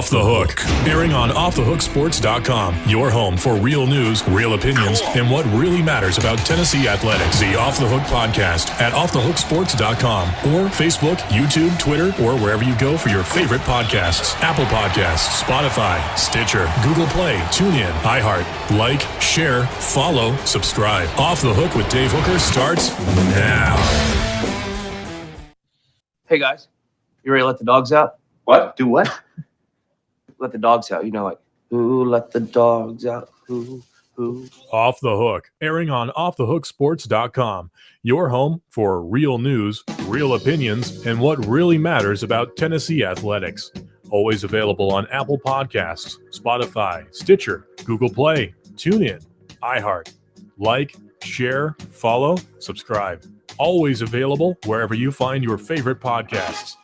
Off the Hook, airing on offthehooksports.com. Your home for real news, real opinions, and what really matters about Tennessee athletics. The Off the Hook podcast at offthehooksports.com or Facebook, YouTube, Twitter, or wherever you go for your favorite podcasts. Apple Podcasts, Spotify, Stitcher, Google Play, TuneIn, iHeart. Like, share, follow, subscribe. Off the Hook with Dave Hooker starts now. Hey guys, you ready to let the dogs out? What? Do what? Let the dogs out. You know, like, who let the dogs out? Who? Off the Hook, airing on offthehooksports.com. Your home for real news, real opinions, and what really matters about Tennessee athletics. Always available on Apple Podcasts, Spotify, Stitcher, Google Play, TuneIn, iHeart. Like, share, follow, subscribe. Always available wherever you find your favorite podcasts.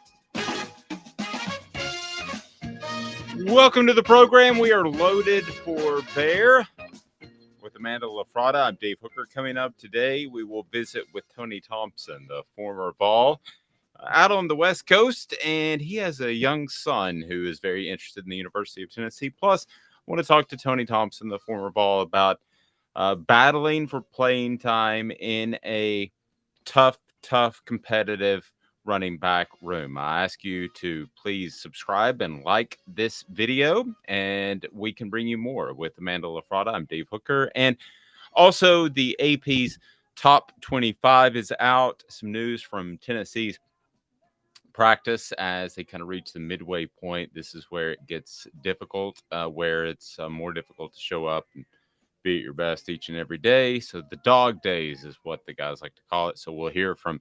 Welcome to the program. We are loaded for bear with Amanda LaFratta. I'm Dave Hooker. Coming up today, we will visit with Tony Thompson, the former Vol, out on the West Coast, and he has a young son who is very interested in the University of Tennessee. Plus, I want to talk to Tony Thompson, the former Vol, about battling for playing time in a tough, competitive running back room. I ask you to please subscribe and like this video, and we can bring you more with Amanda LaFratta. I'm Dave Hooker. And also the AP's top 25 is out. Some news from Tennessee's practice as they kind of reach the midway point. This is where it gets difficult, where it's more difficult to show up and be at your best each and every day. So the dog days is what the guys like to call it. So we'll hear from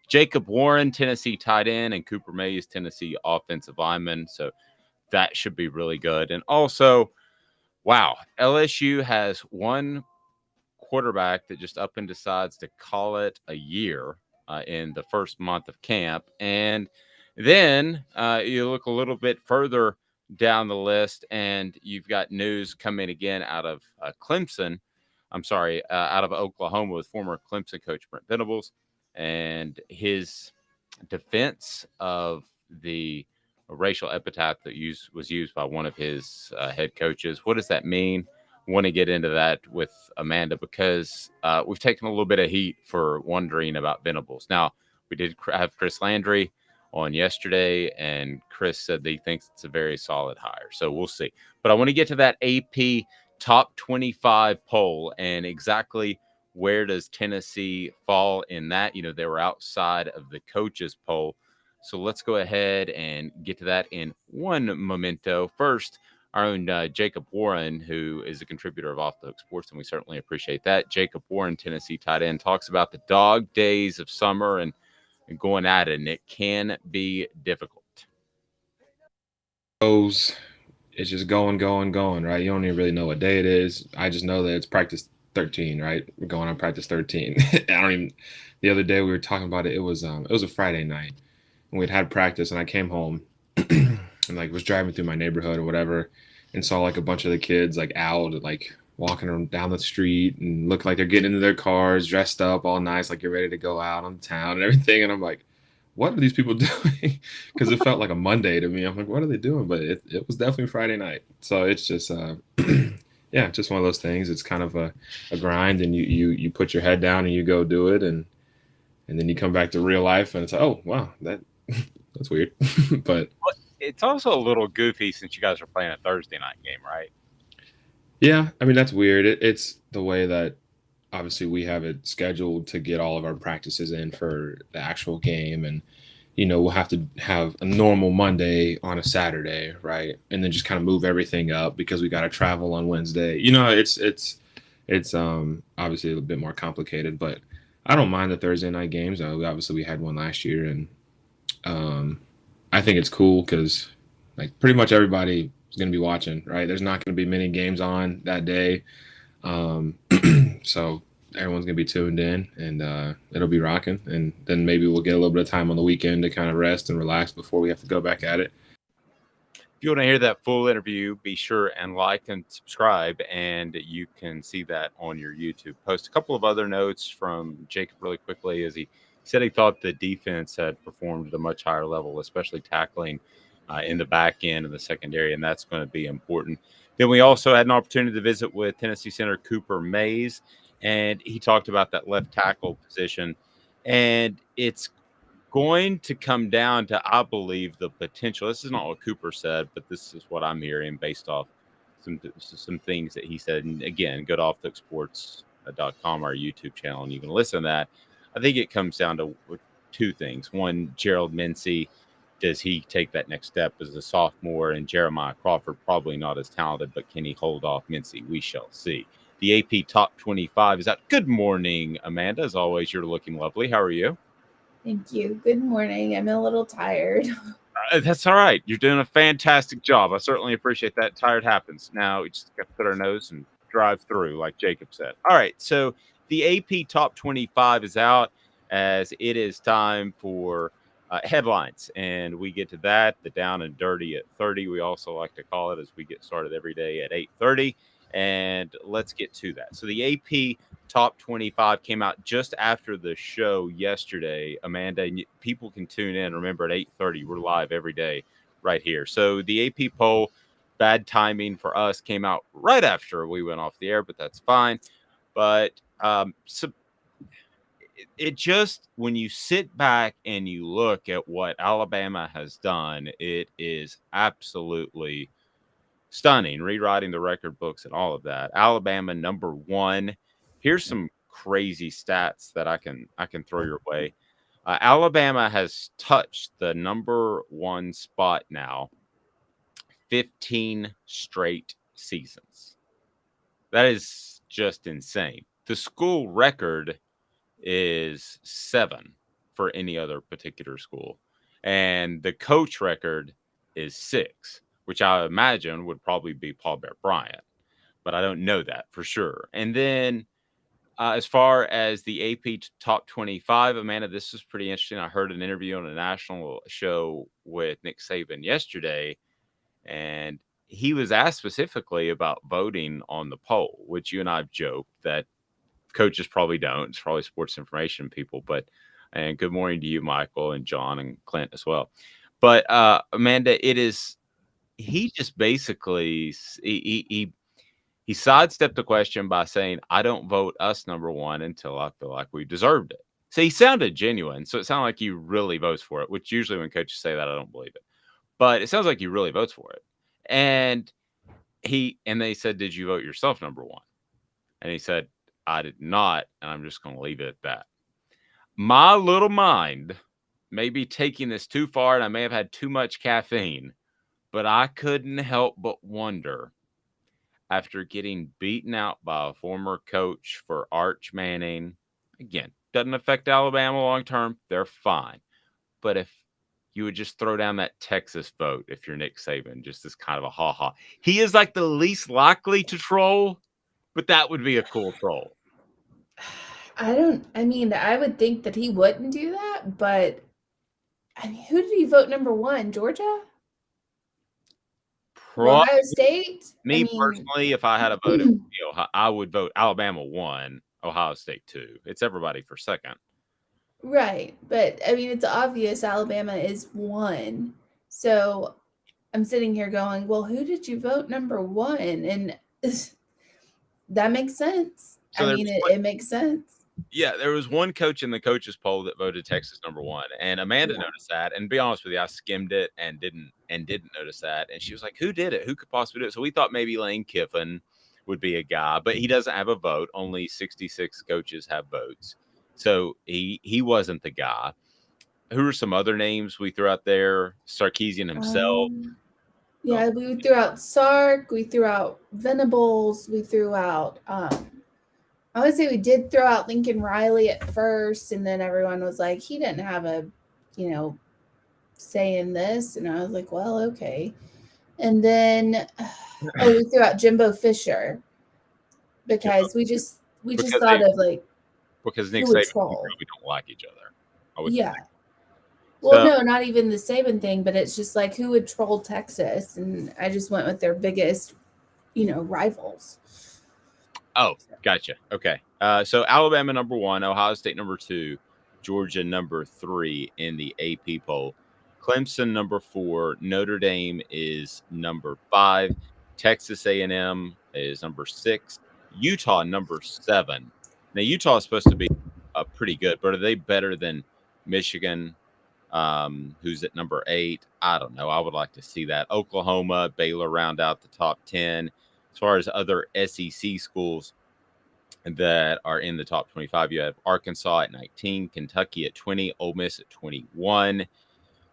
Jacob Warren, Tennessee tight end, and Cooper Mays, Tennessee offensive lineman. So that should be really good. And also, wow, LSU has one quarterback that just up and decides to call it a year in the first month of camp. And then you look a little bit further down the list, and you've got news coming again out of Clemson. Out of Oklahoma with former Clemson coach Brent Venables and his defense of the racial epithet that was used by one of his head coaches. What does that mean? I want to get into that with Amanda because we've taken a little bit of heat for wondering about Venables. Now, we did have Chris Landry on yesterday, and Chris said that he thinks it's a very solid hire. So we'll see. But I want to get to that AP top 25 poll and exactly where does Tennessee fall in that? You know, they were outside of the coaches poll. So let's go ahead and get to that in one memento. First, our own Jacob Warren, who is a contributor of Off the Hook Sports, and we certainly appreciate that. Jacob Warren, Tennessee tight end, talks about the dog days of summer and going at it, and it can be difficult. It's just going, right? You don't even really know what day it is. I just know that it's practice 13, right? We're going on practice 13. The other day we were talking about it. It was a Friday night, and we'd had practice, and I came home and was driving through my neighborhood or whatever, and saw a bunch of the kids out, walking down the street and look like they're getting into their cars, dressed up all nice, like you're ready to go out on town and everything. And I'm like, what are these people doing? Because it felt like a Monday to me. I'm like, what are they doing? But it was definitely Friday night. So it's just, yeah, just one of those things. It's kind of a grind, and you put your head down and you go do it. And then you come back to real life and it's like, oh, wow, that's weird. But it's also a little goofy since you guys are playing a Thursday night game, right? Yeah, I mean, that's weird. It's the way that obviously we have it scheduled to get all of our practices in for the actual game. And, we'll have to have a normal Monday on a Saturday, right? And then just kind of move everything up because we got to travel on Wednesday. It's obviously a bit more complicated, but I don't mind the Thursday night games. Obviously we had one last year, and I think it's cool because pretty much everybody is going to be watching, right? There's not going to be many games on that day. So everyone's going to be tuned in, and it'll be rocking. And then maybe we'll get a little bit of time on the weekend to kind of rest and relax before we have to go back at it. If you want to hear that full interview, be sure and like and subscribe, and you can see that on your YouTube post. A couple of other notes from Jacob really quickly, as he said he thought the defense had performed at a much higher level, especially tackling in the back end of the secondary, and that's going to be important. Then we also had an opportunity to visit with Tennessee center Cooper Mays, and he talked about that left tackle position. And it's going to come down to, I believe, the potential. This is not what Cooper said, but this is what I'm hearing based off some things that he said. And again, go to offthesports.com, our YouTube channel, and you can listen to that. I think it comes down to two things. One, Gerald Mincey, does he take that next step as a sophomore? And Jeremiah Crawford, probably not as talented, but can he hold off Mincey? We shall see. The AP Top 25 is out. Good morning, Amanda. As always, you're looking lovely. How are you? Thank you. Good morning. I'm a little tired. That's all right. You're doing a fantastic job. I certainly appreciate that. Tired happens. Now we just got to put our nose and drive through, like Jacob said. All right. So the AP Top 25 is out, as it is time for headlines. And we get to that, the down and dirty at 30. We also like to call it, as we get started every day at 8:30. And let's get to that. So the AP Top 25 came out just after the show yesterday, Amanda. And people can tune in. Remember, at 8:30, we're live every day right here. So the AP poll, bad timing for us, came out right after we went off the air, but that's fine. But so it just, when you sit back and you look at what Alabama has done, it is absolutely stunning, rewriting the record books and all of that. Alabama number 1. Here's some crazy stats that I can throw your way. Alabama has touched the number 1 spot now 15 straight seasons. That is just insane. The school record is 7 for any other particular school, and the coach record is 6, which I imagine would probably be Paul Bear Bryant, but I don't know that for sure. And then as far as the AP Top 25, Amanda, this is pretty interesting. I heard an interview on a national show with Nick Saban yesterday, and he was asked specifically about voting on the poll, which you and I have joked that coaches probably don't. It's probably sports information people, and good morning to you, Michael, and John, and Clint as well. But Amanda, he just basically he sidestepped the question by saying, I don't vote us number 1 until I feel like we deserved it. So he sounded genuine. So it sounded like he really votes for it, which usually when coaches say that, I don't believe it. But it sounds like he really votes for it. And they said, did you vote yourself number 1? And he said, I did not. And I'm just going to leave it at that. My little mind may be taking this too far, and I may have had too much caffeine, but I couldn't help but wonder, after getting beaten out by a former coach for Arch Manning, again, doesn't affect Alabama long term. They're fine. But if you would just throw down that Texas vote, if you're Nick Saban, just as kind of a ha-ha. He is like the least likely to troll, but that would be a cool troll. I would think that he wouldn't do that, but who did he vote number 1? Georgia? Ohio State? Personally, if I had a vote, I would vote Alabama 1, Ohio State 2. It's everybody for second. Right. But it's obvious Alabama is 1. So I'm sitting here going, well, who did you vote number 1? And that makes sense. So it makes sense. Yeah, there was one coach in the coaches poll that voted Texas number 1, and Amanda noticed that. And to be honest with you, I skimmed it and didn't notice that. And she was like, "Who did it? Who could possibly do it?" So we thought maybe Lane Kiffin would be a guy, but he doesn't have a vote. Only 66 coaches have votes, so he wasn't the guy. Who are some other names we threw out there? Sarkisian himself. Yeah, we threw out Sark. We threw out Venables. We threw out. I would say we did throw out Lincoln Riley at first, and then everyone was like, he didn't have a, say in this. And I was like, well, okay. And then, we threw out Jimbo Fisher because we just thought of like, because Nick Saban we don't like each other. Yeah. Well, no, not even the Saban thing, but it's just like, who would troll Texas? And I just went with their biggest, rivals. Oh, gotcha. Okay. So Alabama number 1, Ohio State number 2, Georgia number 3 in the AP poll. Clemson number 4, Notre Dame is number 5, Texas A&M is number 6, Utah number 7. Now Utah is supposed to be pretty good, but are they better than Michigan, who's at number 8? I don't know. I would like to see that. Oklahoma, Baylor round out the top 10. As far as other SEC schools that are in the top 25, you have Arkansas at 19, Kentucky at 20, Ole Miss at 21.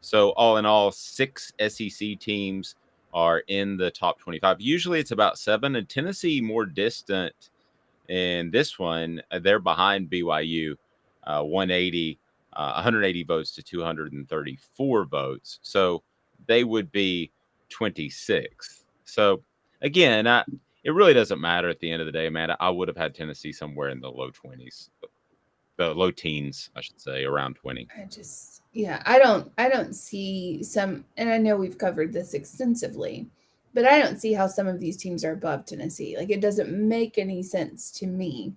So all in all, 6 SEC teams are in the top 25. Usually it's about 7, and Tennessee more distant. In this one, they're behind BYU, 180 votes to 234 votes. So they would be 26th. So again, it really doesn't matter at the end of the day, Amanda. I would have had Tennessee somewhere in the low 20s, the low teens, I should say, around 20. I don't see some, and I know we've covered this extensively, but I don't see how some of these teams are above Tennessee. Like, it doesn't make any sense to me.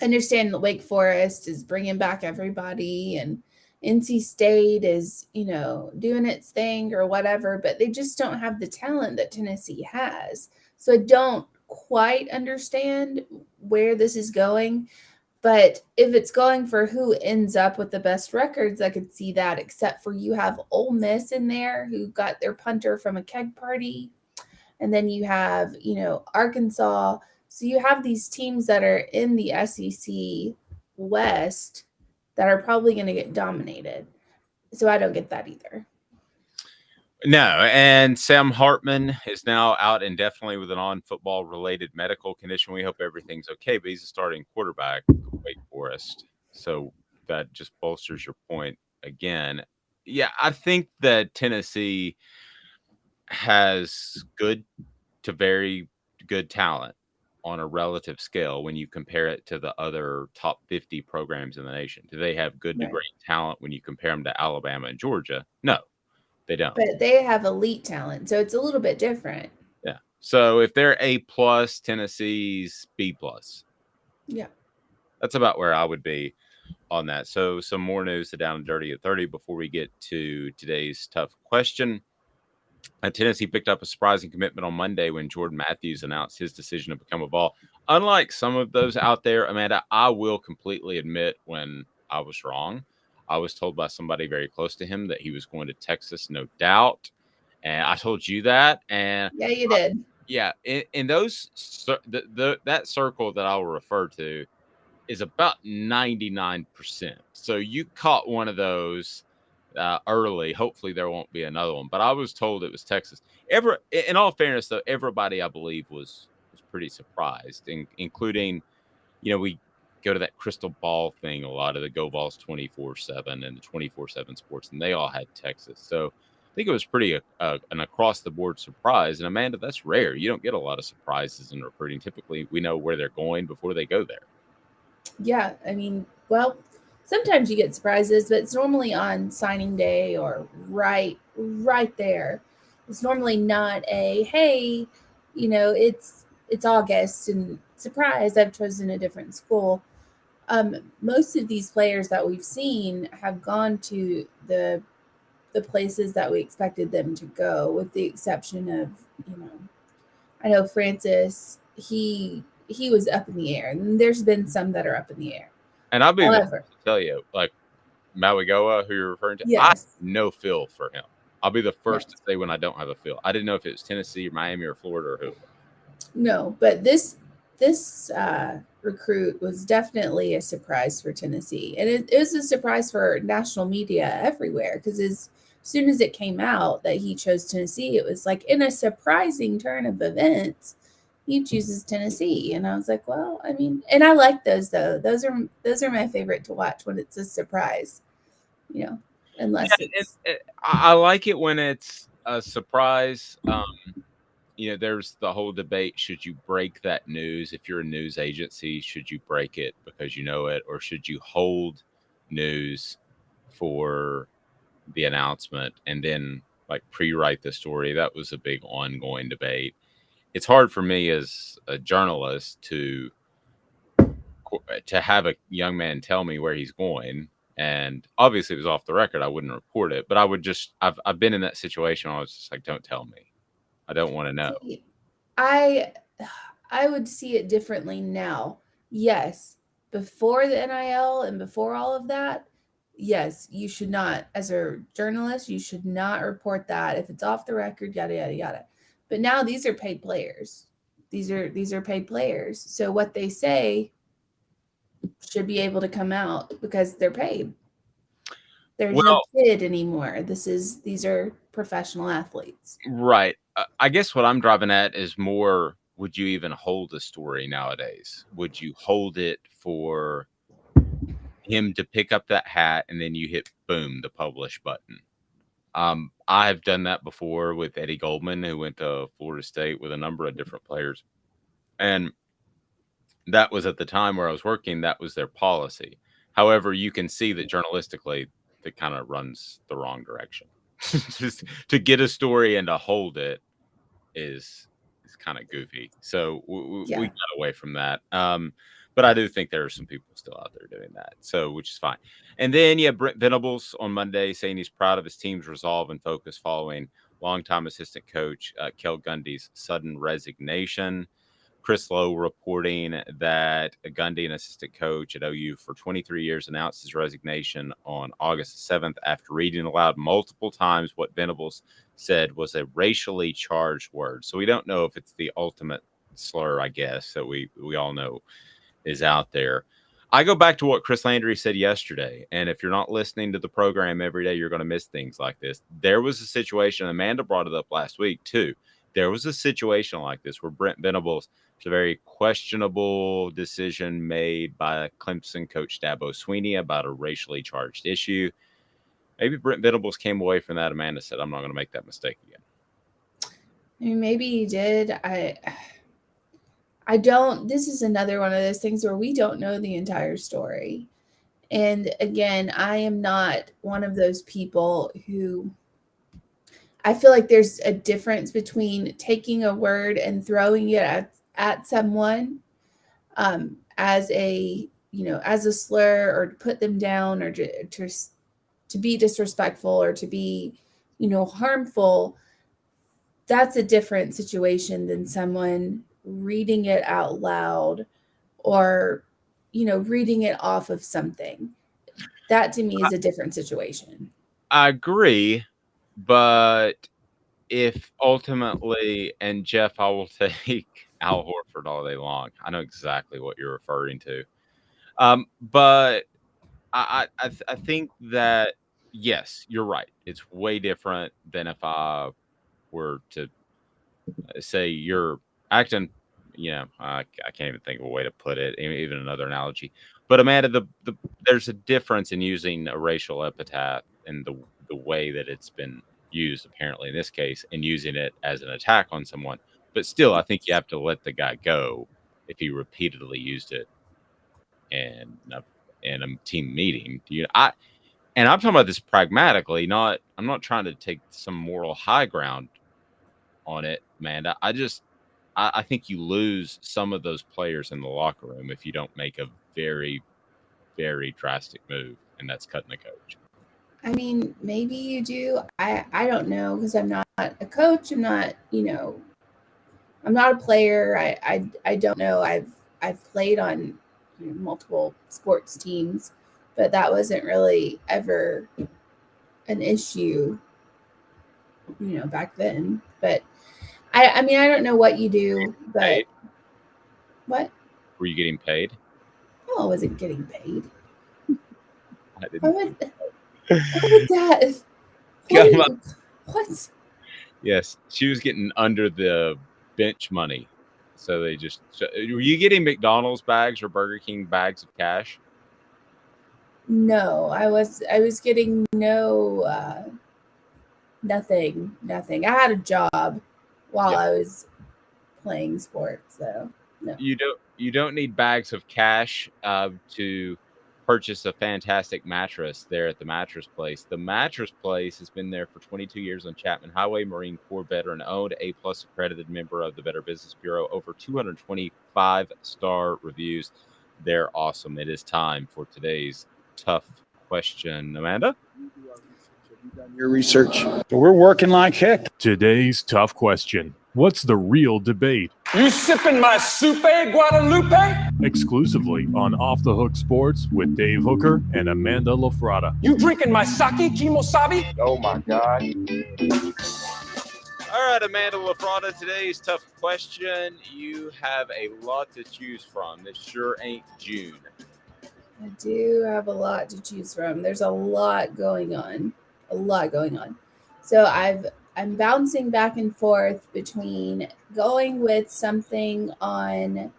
I understand that Wake Forest is bringing back everybody and NC State is, doing its thing or whatever, but they just don't have the talent that Tennessee has. So I don't quite understand where this is going. But if it's going for who ends up with the best records, I could see that, except for you have Ole Miss in there who got their punter from a keg party. And then you have, Arkansas. So you have these teams that are in the SEC West that are probably going to get dominated. So I don't get that either. No, and Sam Hartman is now out indefinitely with a non-football related medical condition. We hope everything's okay, but he's a starting quarterback for Wake Forest. So that just bolsters your point again. Yeah, I think that Tennessee has good to very good talent on a relative scale when you compare it to the other top 50 programs in the nation. Do they have good to great talent when you compare them to Alabama and Georgia? No. They don't. But they have elite talent, so it's a little bit different. Yeah. So if they're A+, Tennessee's B+. Yeah. That's about where I would be on that. So some more news to Down and Dirty at 30 before we get to today's tough question. Tennessee picked up a surprising commitment on Monday when Jordan Matthews announced his decision to become a Vol. Unlike some of those out there, Amanda, I will completely admit when I was wrong. I was told by somebody very close to him that he was going to Texas, no doubt. And I told you that. And yeah, you did. In those that circle that I will refer to is about 99%. So you caught one of those early. Hopefully there won't be another one. But I was told it was Texas. In all fairness, though, everybody I believe was pretty surprised, including, we go to that crystal ball thing, a lot of the Go Balls 24/7 and the 24/7 Sports, and they all had Texas. So I think it was pretty an across the board surprise. And Amanda, that's rare. You don't get a lot of surprises in recruiting. Typically, we know where they're going before they go there. Yeah, I mean, well, sometimes you get surprises, but it's normally on signing day or right there. It's normally not a, hey, it's August and surprise, I've chosen a different school. Most of these players that we've seen have gone to the places that we expected them to go, with the exception of, I know Francis, he was up in the air, and there's been some that are up in the air. And I'll be the first to tell you, like Mawigoa, who you're referring to, yes. I have no feel for him. I'll be the first to say when I don't have a feel. I didn't know if it was Tennessee or Miami or Florida or who. No, but this recruit was definitely a surprise for Tennessee. And it was a surprise for national media everywhere, because as soon as it came out that he chose Tennessee, it was like, in a surprising turn of events, he chooses Tennessee. And I was like, well, I mean, and I like those, though. Those are my favorite to watch when it's a surprise, unless I like it when it's a surprise. There's the whole debate. Should you break that news? If you're a news agency, should you break it because you know it, or should you hold news for the announcement and then pre-write the story? That was a big ongoing debate. It's hard for me as a journalist to have a young man tell me where he's going And obviously it was off the record. I wouldn't report it, but I would just, I've been in that situation where I was just like, don't tell me. I don't want to know. See, I would see it differently now. Yes, before the NIL and before all of that, yes, you should not, as a journalist, you should not report that if it's off the record, yada yada yada. But now these are paid players. These are paid players. So what they say should be able to come out because they're paid. There's no kid anymore. These are professional athletes. Right. I guess what I'm driving at is more, would you even hold a story nowadays? Would you hold it for him to pick up that hat and then you hit boom, the publish button? I've done that before with Eddie Goldman, who went to Florida State with a number of different players. And that was at the time where I was working, that was their policy. However, you can see that journalistically, that kind of runs the wrong direction. Just to get a story and to hold it is kind of goofy. So we got away from that. But I do think there are some people still out there doing that. So, which is fine. And then, Brent Venables on Monday saying he's proud of his team's resolve and focus following longtime assistant coach Kel Gundy's sudden resignation. Chris Lowe reporting that Gundy, an assistant coach at OU for 23 years, announced his resignation on August 7th after reading aloud multiple times what Venables said was a racially charged word. So we don't know if it's the ultimate slur, I guess, that we all know is out there. I go back to what Chris Landry said yesterday, and if you're not listening to the program every day, you're going to miss things like this. There was a situation, Amanda brought it up last week too. There was a situation like this where Brent Venables, it's a very questionable decision made by Clemson coach Dabo Swinney about a racially charged issue. Maybe Brent Venables came away from that. Amanda said, I'm not going to make that mistake again. I mean, maybe he did. I don't, this is another one of those things where we don't know the entire story. And again, I am not one of those people who, I feel like there's a difference between taking a word and throwing it at someone as a slur, or to put them down, or to be disrespectful, or to be, harmful. That's a different situation than someone reading it out loud, or, reading it off of something. That to me is a different situation. I agree. But if ultimately, and Jeff, I will take Al Horford all day long. I know exactly what you're referring to. But I think that, yes, you're right. It's way different than if I were to say you're acting, I can't even think of a way to put it, even another analogy. But Amanda, there's a difference in using a racial epithet and the way that it's been used, apparently in this case, and using it as an attack on someone. But still, I think you have to let the guy go if he repeatedly used it in a team meeting. I'm talking about this pragmatically. I'm not trying to take some moral high ground on it, Amanda. I think you lose some of those players in the locker room if you don't make a very, very drastic move, and that's cutting the coach. I mean, maybe you do. I don't know, because I'm not a coach. I'm not, I'm not a player. I don't know. I've played on multiple sports teams, but that wasn't really ever an issue, back then. But I mean, I don't know what you do, but paid? What? Were you getting paid? No, I wasn't getting paid. I didn't. What was that? What? Yes, she was getting under the bench money. So they just, were you getting McDonald's bags or Burger King bags of cash? No, I was getting nothing. I had a job while I was playing sports, so no. You don't need bags of cash to purchase a fantastic mattress there at the Mattress Place. The Mattress Place has been there for 22 years on Chapman Highway, Marine Corps veteran owned, A+ accredited member of the Better Business Bureau, over 225 star reviews. They're awesome. It is time for today's tough question, Amanda. Your research. We're working like heck. Today's tough question. What's the real debate? You sipping my soupe, Guadalupe? Exclusively on Off the Hook Sports with Dave Hooker and Amanda LaFratta. You drinking my sake, Kimosabi? Oh my God. All right, Amanda LaFratta, today's tough question. You have a lot to choose from. It sure ain't June. I do have a lot to choose from. There's a lot going on. So I'm bouncing back and forth between going with something on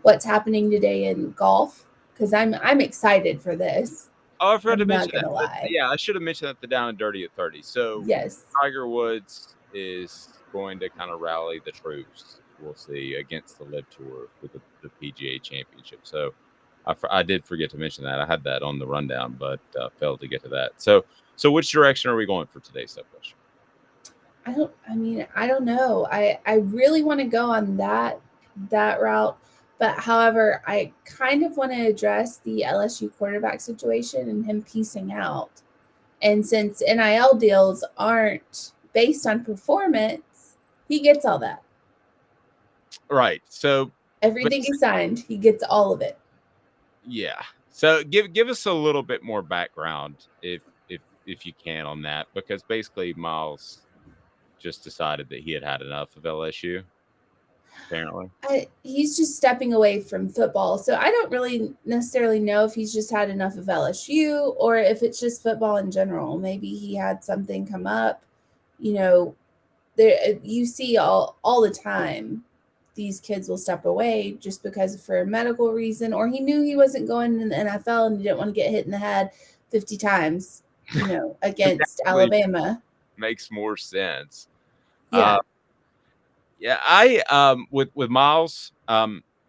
what's happening today in golf, because I'm excited for this. Oh, I forgot to I'm mention not that. gonna lie. Yeah, I should have mentioned that the Down and Dirty at 30. So Yes. Tiger Woods is going to kind of rally the troops, we'll see, against the LIV Tour for the PGA Championship. So I did forget to mention that. I had that on the rundown, but failed to get to that. So which direction are we going for today's tough question? I don't know. I really want to go on that route, but however, I kind of want to address the LSU quarterback situation and him piecing out. And since NIL deals aren't based on performance, he gets all that. Right. So everything he signed, he gets all of it. Yeah. So give us a little bit more background if you can on that, because basically Miles just decided that he had enough of LSU. Apparently, he's just stepping away from football. So I don't really necessarily know if he's just had enough of LSU or if it's just football in general. Maybe he had something come up. There you see all the time. These kids will step away just because for a medical reason, or he knew he wasn't going in the NFL and he didn't want to get hit in the head 50 times, against Alabama. Makes more sense. Yeah. I with Miles,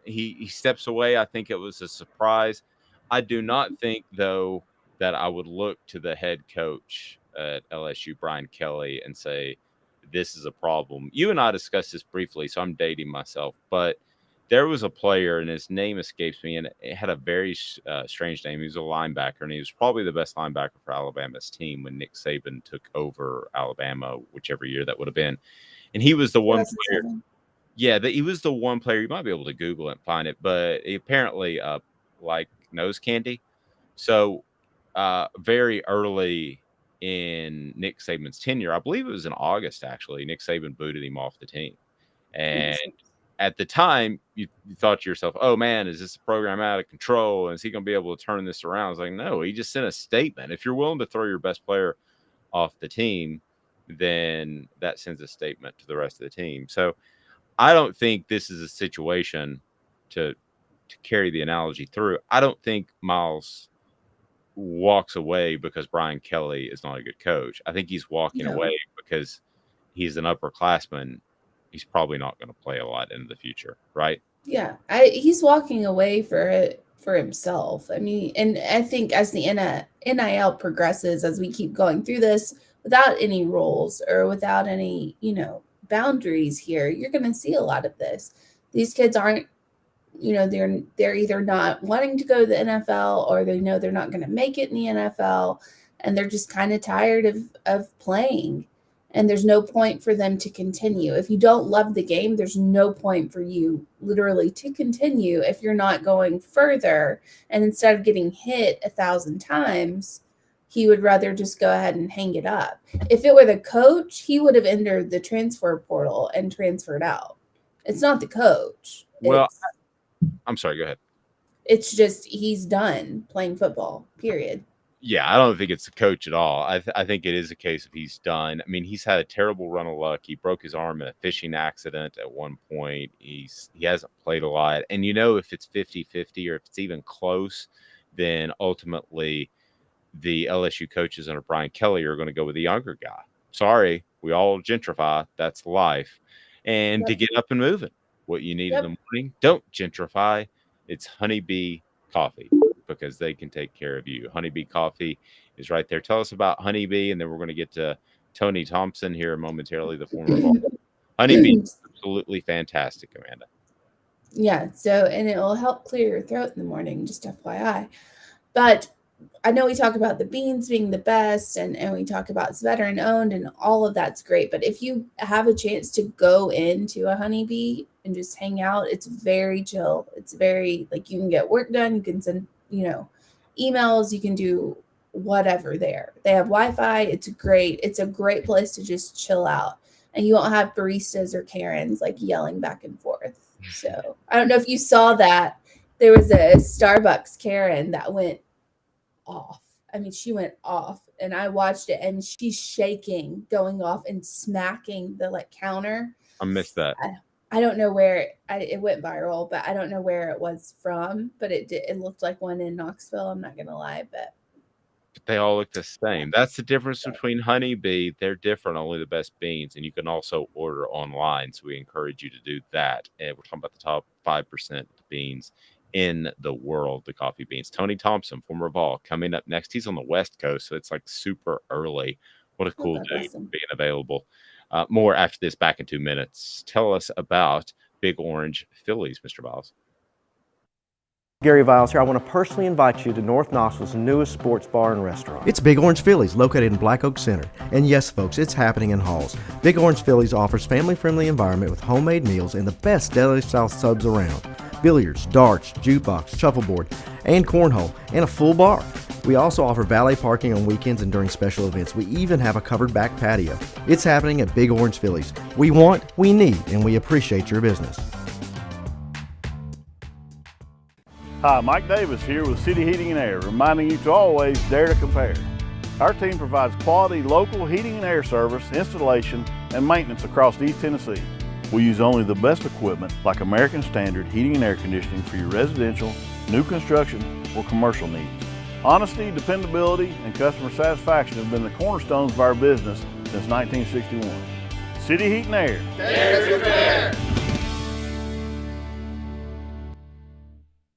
he steps away. I think it was a surprise. I do not think, though, that I would look to the head coach at LSU, Brian Kelly, and say, this is a problem. You and I discussed this briefly, so I'm dating myself, but there was a player, and his name escapes me, and it had a very strange name. He was a linebacker, and he was probably the best linebacker for Alabama's team when Nick Saban took over Alabama, whichever year that would have been. And he was the one player. Yeah, he was the one player. You might be able to Google it and find it, but he apparently like nose candy. So very early in Nick Saban's tenure, I believe it was in August, actually, Nick Saban booted him off the team. And at the time, you thought to yourself, oh, man, is this program out of control? And is he going to be able to turn this around? It's like, no, he just sent a statement. If you're willing to throw your best player off the team, then that sends a statement to the rest of the team. So I don't think this is a situation to carry the analogy through. I don't think Miles walks away because Brian Kelly is not a good coach. I think he's walking away because he's an upperclassman. He's probably not going to play a lot in the future, right? Yeah, he's walking away for himself. I mean, and I think as the NIL progresses, as we keep going through this without any rules or without any, boundaries here, you're going to see a lot of this. These kids aren't, they're either not wanting to go to the NFL or they know they're not going to make it in the NFL, and they're just kind of tired of playing. And there's no point for them to continue. If you don't love the game, there's no point for you literally to continue if you're not going further. And instead of getting hit 1,000 times, he would rather just go ahead and hang it up. If it were the coach, he would have entered the transfer portal and transferred out. It's not the coach. Well, I'm sorry, go ahead. It's just he's done playing football, period. Yeah, I don't think it's the coach at all. I think it is a case of he's done. I mean, he's had a terrible run of luck. He broke his arm in a fishing accident at one point. He hasn't played a lot. And, if it's 50-50 or if it's even close, then ultimately the LSU coaches under Brian Kelly are going to go with the younger guy. Sorry, we all gentrify. That's life. And to get up and moving, what you need in the morning, don't gentrify. It's Honeybee Coffee, because they can take care of you. Honeybee Coffee is right there. Tell us about Honeybee, and then we're going to get to Tony Thompson here momentarily, the former Vols. Honeybee is absolutely fantastic, Amanda. Yeah, and it will help clear your throat in the morning, just FYI. But I know we talk about the beans being the best and we talk about it's veteran owned and all of that's great. But if you have a chance to go into a honeybee and just hang out, it's very chill. It's very like you can get work done. You can send, emails. You can do whatever there. They have Wi-Fi. It's great. It's a great place to just chill out. And you won't have baristas or Karens like yelling back and forth. So I don't know if you saw that. There was a Starbucks Karen that went off. I mean, she went off and I watched it and she's shaking, going off and smacking the counter. I missed that. I don't know where it went viral, but I don't know where it was from, but it looked like one in Knoxville. I'm not going to lie, but they all look the same. That's the difference between honeybee. They're different, only the best beans. And you can also order online. So we encourage you to do that. And we're talking about the top 5% beans in the world, the coffee beans. Tony Thompson, former Vol, coming up next. He's on the West Coast, so it's like super early. What a cool dude being available. More after this, back in 2 minutes. Tell us about Big Orange Phillies, Mr. Viles. Gary Viles here. I want to personally invite you to North Knoxville's newest sports bar and restaurant. It's Big Orange Phillies, located in Black Oak Center. And yes, folks, it's happening in Halls. Big Orange Phillies offers family-friendly environment with homemade meals and the best deli-style subs around. Billiards, darts, jukebox, shuffleboard, and cornhole, and a full bar. We also offer valet parking on weekends and during special events. We even have a covered back patio. It's happening at Big Orange Phillies. We want, we need, and we appreciate your business. Hi, Mike Davis here with City Heating and Air, reminding you to always dare to compare. Our team provides quality local heating and air service, installation, and maintenance across East Tennessee. We use only the best equipment like American Standard heating and air conditioning for your residential, new construction, or commercial needs. Honesty, dependability, and customer satisfaction have been the cornerstones of our business since 1961. City Heat and Air. Dare to compare.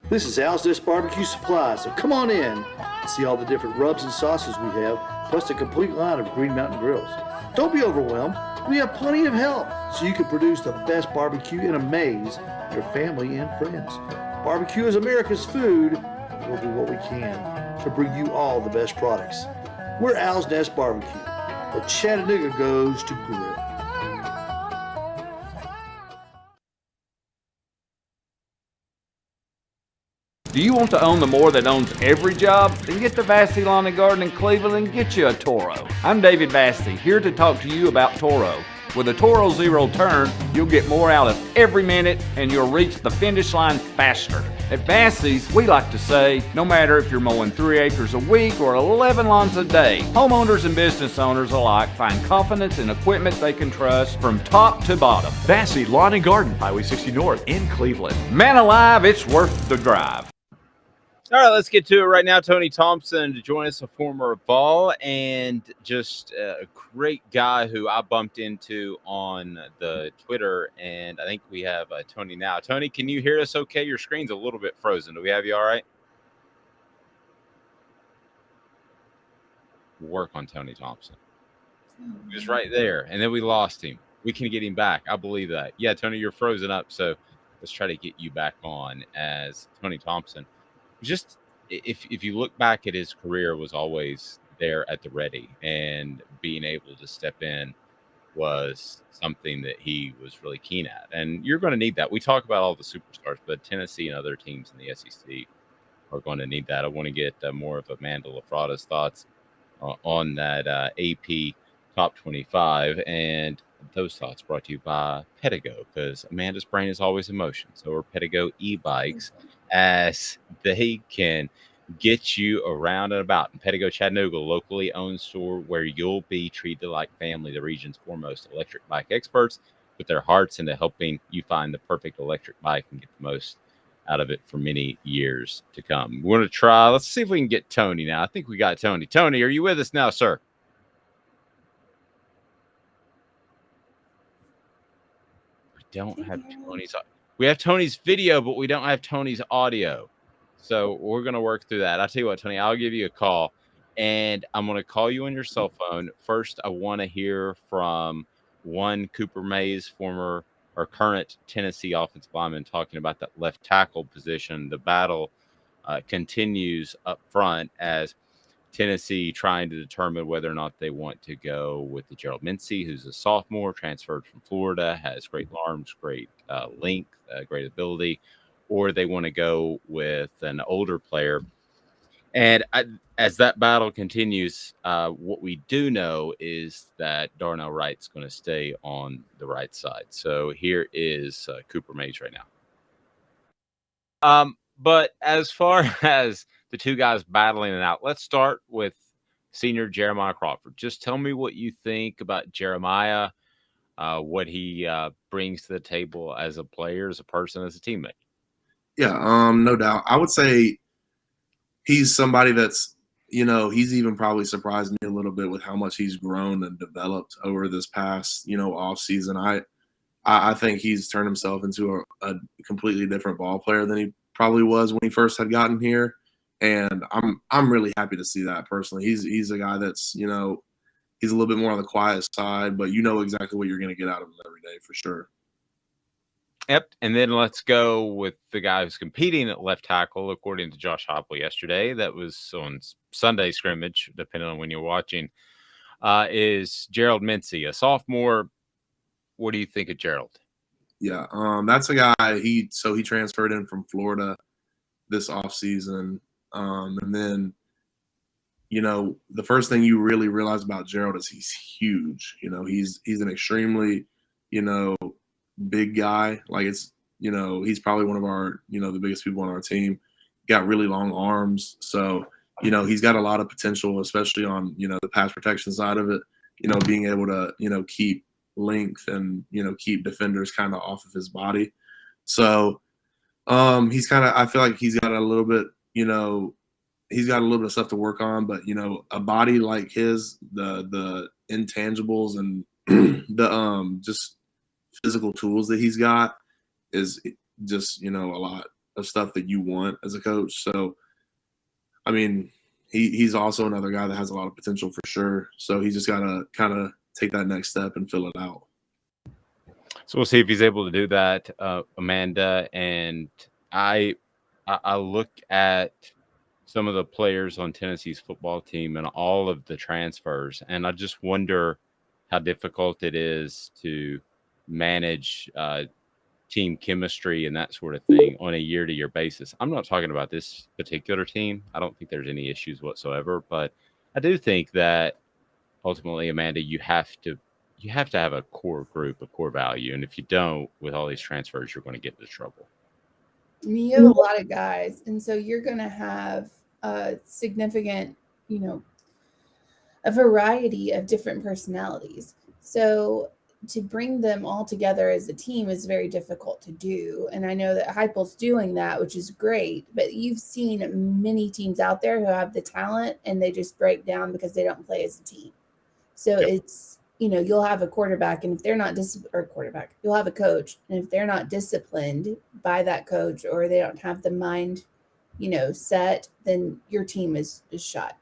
This is Al's Dish Barbecue Supply, so come on in and see all the different rubs and sauces we have, plus a complete line of Green Mountain grills. Don't be overwhelmed. We have plenty of help so you can produce the best barbecue and amaze your family and friends. Barbecue is America's food. We'll do what we can to bring you all the best products. We're Al's Nest Barbecue, where Chattanooga goes to grill. Do you want to own the more that owns every job? Then get to Vassey Lawn and Garden in Cleveland and get you a Toro. I'm David Vassey, here to talk to you about Toro. With a Toro Zero Turn, you'll get more out of every minute and you'll reach the finish line faster. At Vassey's, we like to say, no matter if you're mowing 3 acres a week or 11 lawns a day, homeowners and business owners alike find confidence in equipment they can trust from top to bottom. Vassey Lawn and Garden, Highway 60 North in Cleveland. Man alive, it's worth the drive. All right, let's get to it right now. Tony Thompson to join us, a former Vol and just a great guy who I bumped into on the Twitter, and I think we have Tony now. Tony, can you hear us okay? Your screen's a little bit frozen. Do we have you all right? Work on Tony Thompson. He was right there, and then we lost him. We can get him back. I believe that. Yeah, Tony, you're frozen up, so let's try to get you back on as Tony Thompson. Just if you look back at his career, was always there at the ready, and being able to step in was something that he was really keen at. And you're going to need that. We talk about all the superstars, but Tennessee and other teams in the SEC are going to need that. I want to get more of Amanda LaFratta's thoughts on that AP Top 25, and those thoughts brought to you by Pedigo, because Amanda's brain is always in motion. So are Pedigo e-bikes, as they can get you around and about. In Pedigo Chattanooga, locally owned store where you'll be treated like family. The region's foremost electric bike experts put their hearts into helping you find the perfect electric bike and get the most out of it for many years to come. We're going to try. Let's see if we can get Tony now. I think we got Tony. Tony, are you with us now, sir? We don't have Tony's. We have Tony's video, but we don't have Tony's audio. So we're going to work through that. I'll tell you what, Tony, I'll give you a call, and I'm going to call you on your cell phone. First, I want to hear from one Cooper Mays, former or current Tennessee offensive lineman, talking about that left tackle position. The battle continues up front as Tennessee trying to determine whether or not they want to go with the Gerald Mincey, who's a sophomore, transferred from Florida, has great arms, great length, great ability, or they want to go with an older player. And as that battle continues, what we do know is that Darnell Wright's going to stay on the right side. So here is Cooper Mays right now. But as far as the two guys battling it out, let's start with senior Jeremiah Crawford. Just tell me what you think about Jeremiah, what he brings to the table as a player, as a person, as a teammate. Yeah, no doubt. I would say he's somebody that's, he's even probably surprised me a little bit with how much he's grown and developed over this past, off season. I think he's turned himself into a completely different ball player than he probably was when he first had gotten here. And I'm really happy to see that personally. He's a guy that's, he's a little bit more on the quiet side, but you know exactly what you're going to get out of him every day for sure. Yep. And then let's go with the guy who's competing at left tackle, according to Josh Hopple yesterday. That was on Sunday scrimmage, depending on when you're watching, is Gerald Mincey, a sophomore. What do you think of Gerald? Yeah, that's a guy. He transferred in from Florida this offseason. And then, the first thing you really realize about Gerald is he's huge. He's an extremely, big guy. Like he's probably one of our, the biggest people on our team. Got really long arms. So, he's got a lot of potential, especially on, the pass protection side of it, being able to, keep length and, keep defenders kind of off of his body. So he's kind of, I feel like he's got a little bit, he's got a little bit of stuff to work on, but, a body like his, the intangibles and the just physical tools that he's got is just, a lot of stuff that you want as a coach. So, I mean, he's also another guy that has a lot of potential for sure. So he's just got to kind of take that next step and fill it out. So we'll see if he's able to do that, Amanda. And I look at some of the players on Tennessee's football team and all of the transfers, and I just wonder how difficult it is to manage team chemistry and that sort of thing on a year-to-year basis. I'm not talking about this particular team. I don't think there's any issues whatsoever, but I do think that ultimately, Amanda, you have to have a core group, a core value, and if you don't, with all these transfers, you're going to get into trouble. You have a lot of guys, and so you're going to have a significant, a variety of different personalities. So to bring them all together as a team is very difficult to do. And I know that Heupel's doing that, which is great, but you've seen many teams out there who have the talent and they just break down because they don't play as a team. So it's, you'll have a quarterback, and if they're not you'll have a coach. And if they're not disciplined by that coach, or they don't have the mind, set, then your team is shot.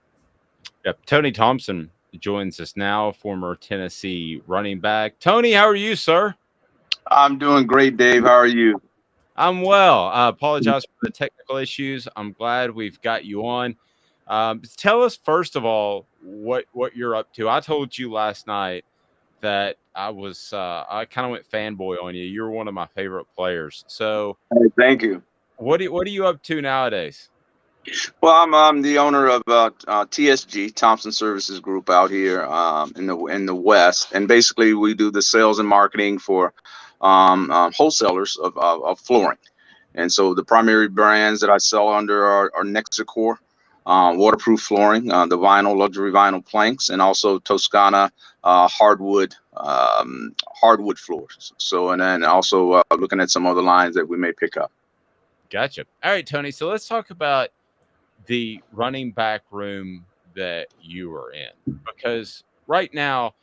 Yep. Tony Thompson joins us now, former Tennessee running back. Tony, how are you, sir? I'm doing great, Dave. How are you? I'm well. I apologize for the technical issues. I'm glad we've got you on. Tell us, first of all, what you're up to. I told you last night that I kind of went fanboy on you. You're one of my favorite players. So thank you. What are you up to nowadays? Well, I'm the owner of TSG, Thompson Services Group, out here in the West, and basically we do the sales and marketing for wholesalers of flooring. And so the primary brands that I sell under are Nexicor, waterproof flooring, the luxury vinyl planks, and also Toscana hardwood floors. So, and then also looking at some other lines that we may pick up. Gotcha. All right, Tony. So let's talk about the running back room that you are in, because right now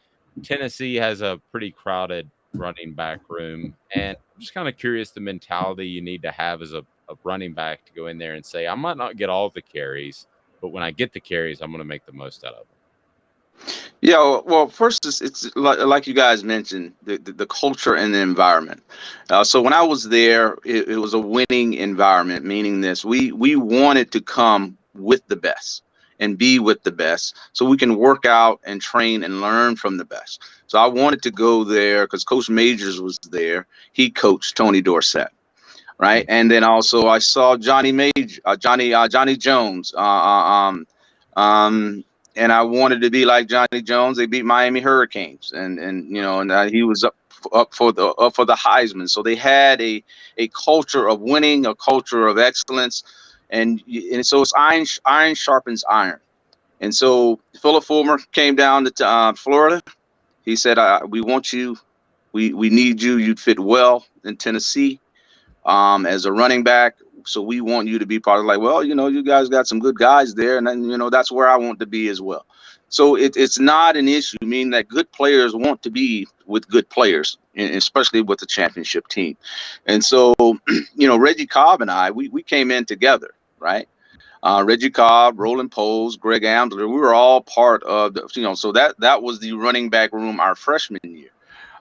Tennessee has a pretty crowded running back room, and I'm just kind of curious the mentality you need to have as a running back to go in there and say, I might not get all the carries, but when I get the carries, I'm going to make the most out of them. Yeah, well, first, it's like you guys mentioned, the culture and the environment. So when I was there, it was a winning environment, meaning we wanted to come with the best. and be with the best so we can work out and train and learn from the best. So I wanted to go there because Coach Majors was there. He coached Tony Dorsett, right? And then also I saw Johnny Jones. And I wanted to be like Johnny Jones. They beat Miami Hurricanes, and he was up for the Heisman. So they had a culture of winning, a culture of excellence, and so it's iron sharpens iron. And so Philip Fulmer came down to Florida. He said, "We want you. We need you. You'd fit well in Tennessee as a running back. So we want you to be part of." Like, well, you guys got some good guys there, and then that's where I want to be as well. So it's not an issue. Meaning that good players want to be with good players, and especially with the championship team. And so, Reggie Cobb and I, we came in together, right? Reggie Cobb, Roland Poles, Greg Ambler, we were all part of the, so that was the running back room our freshman year.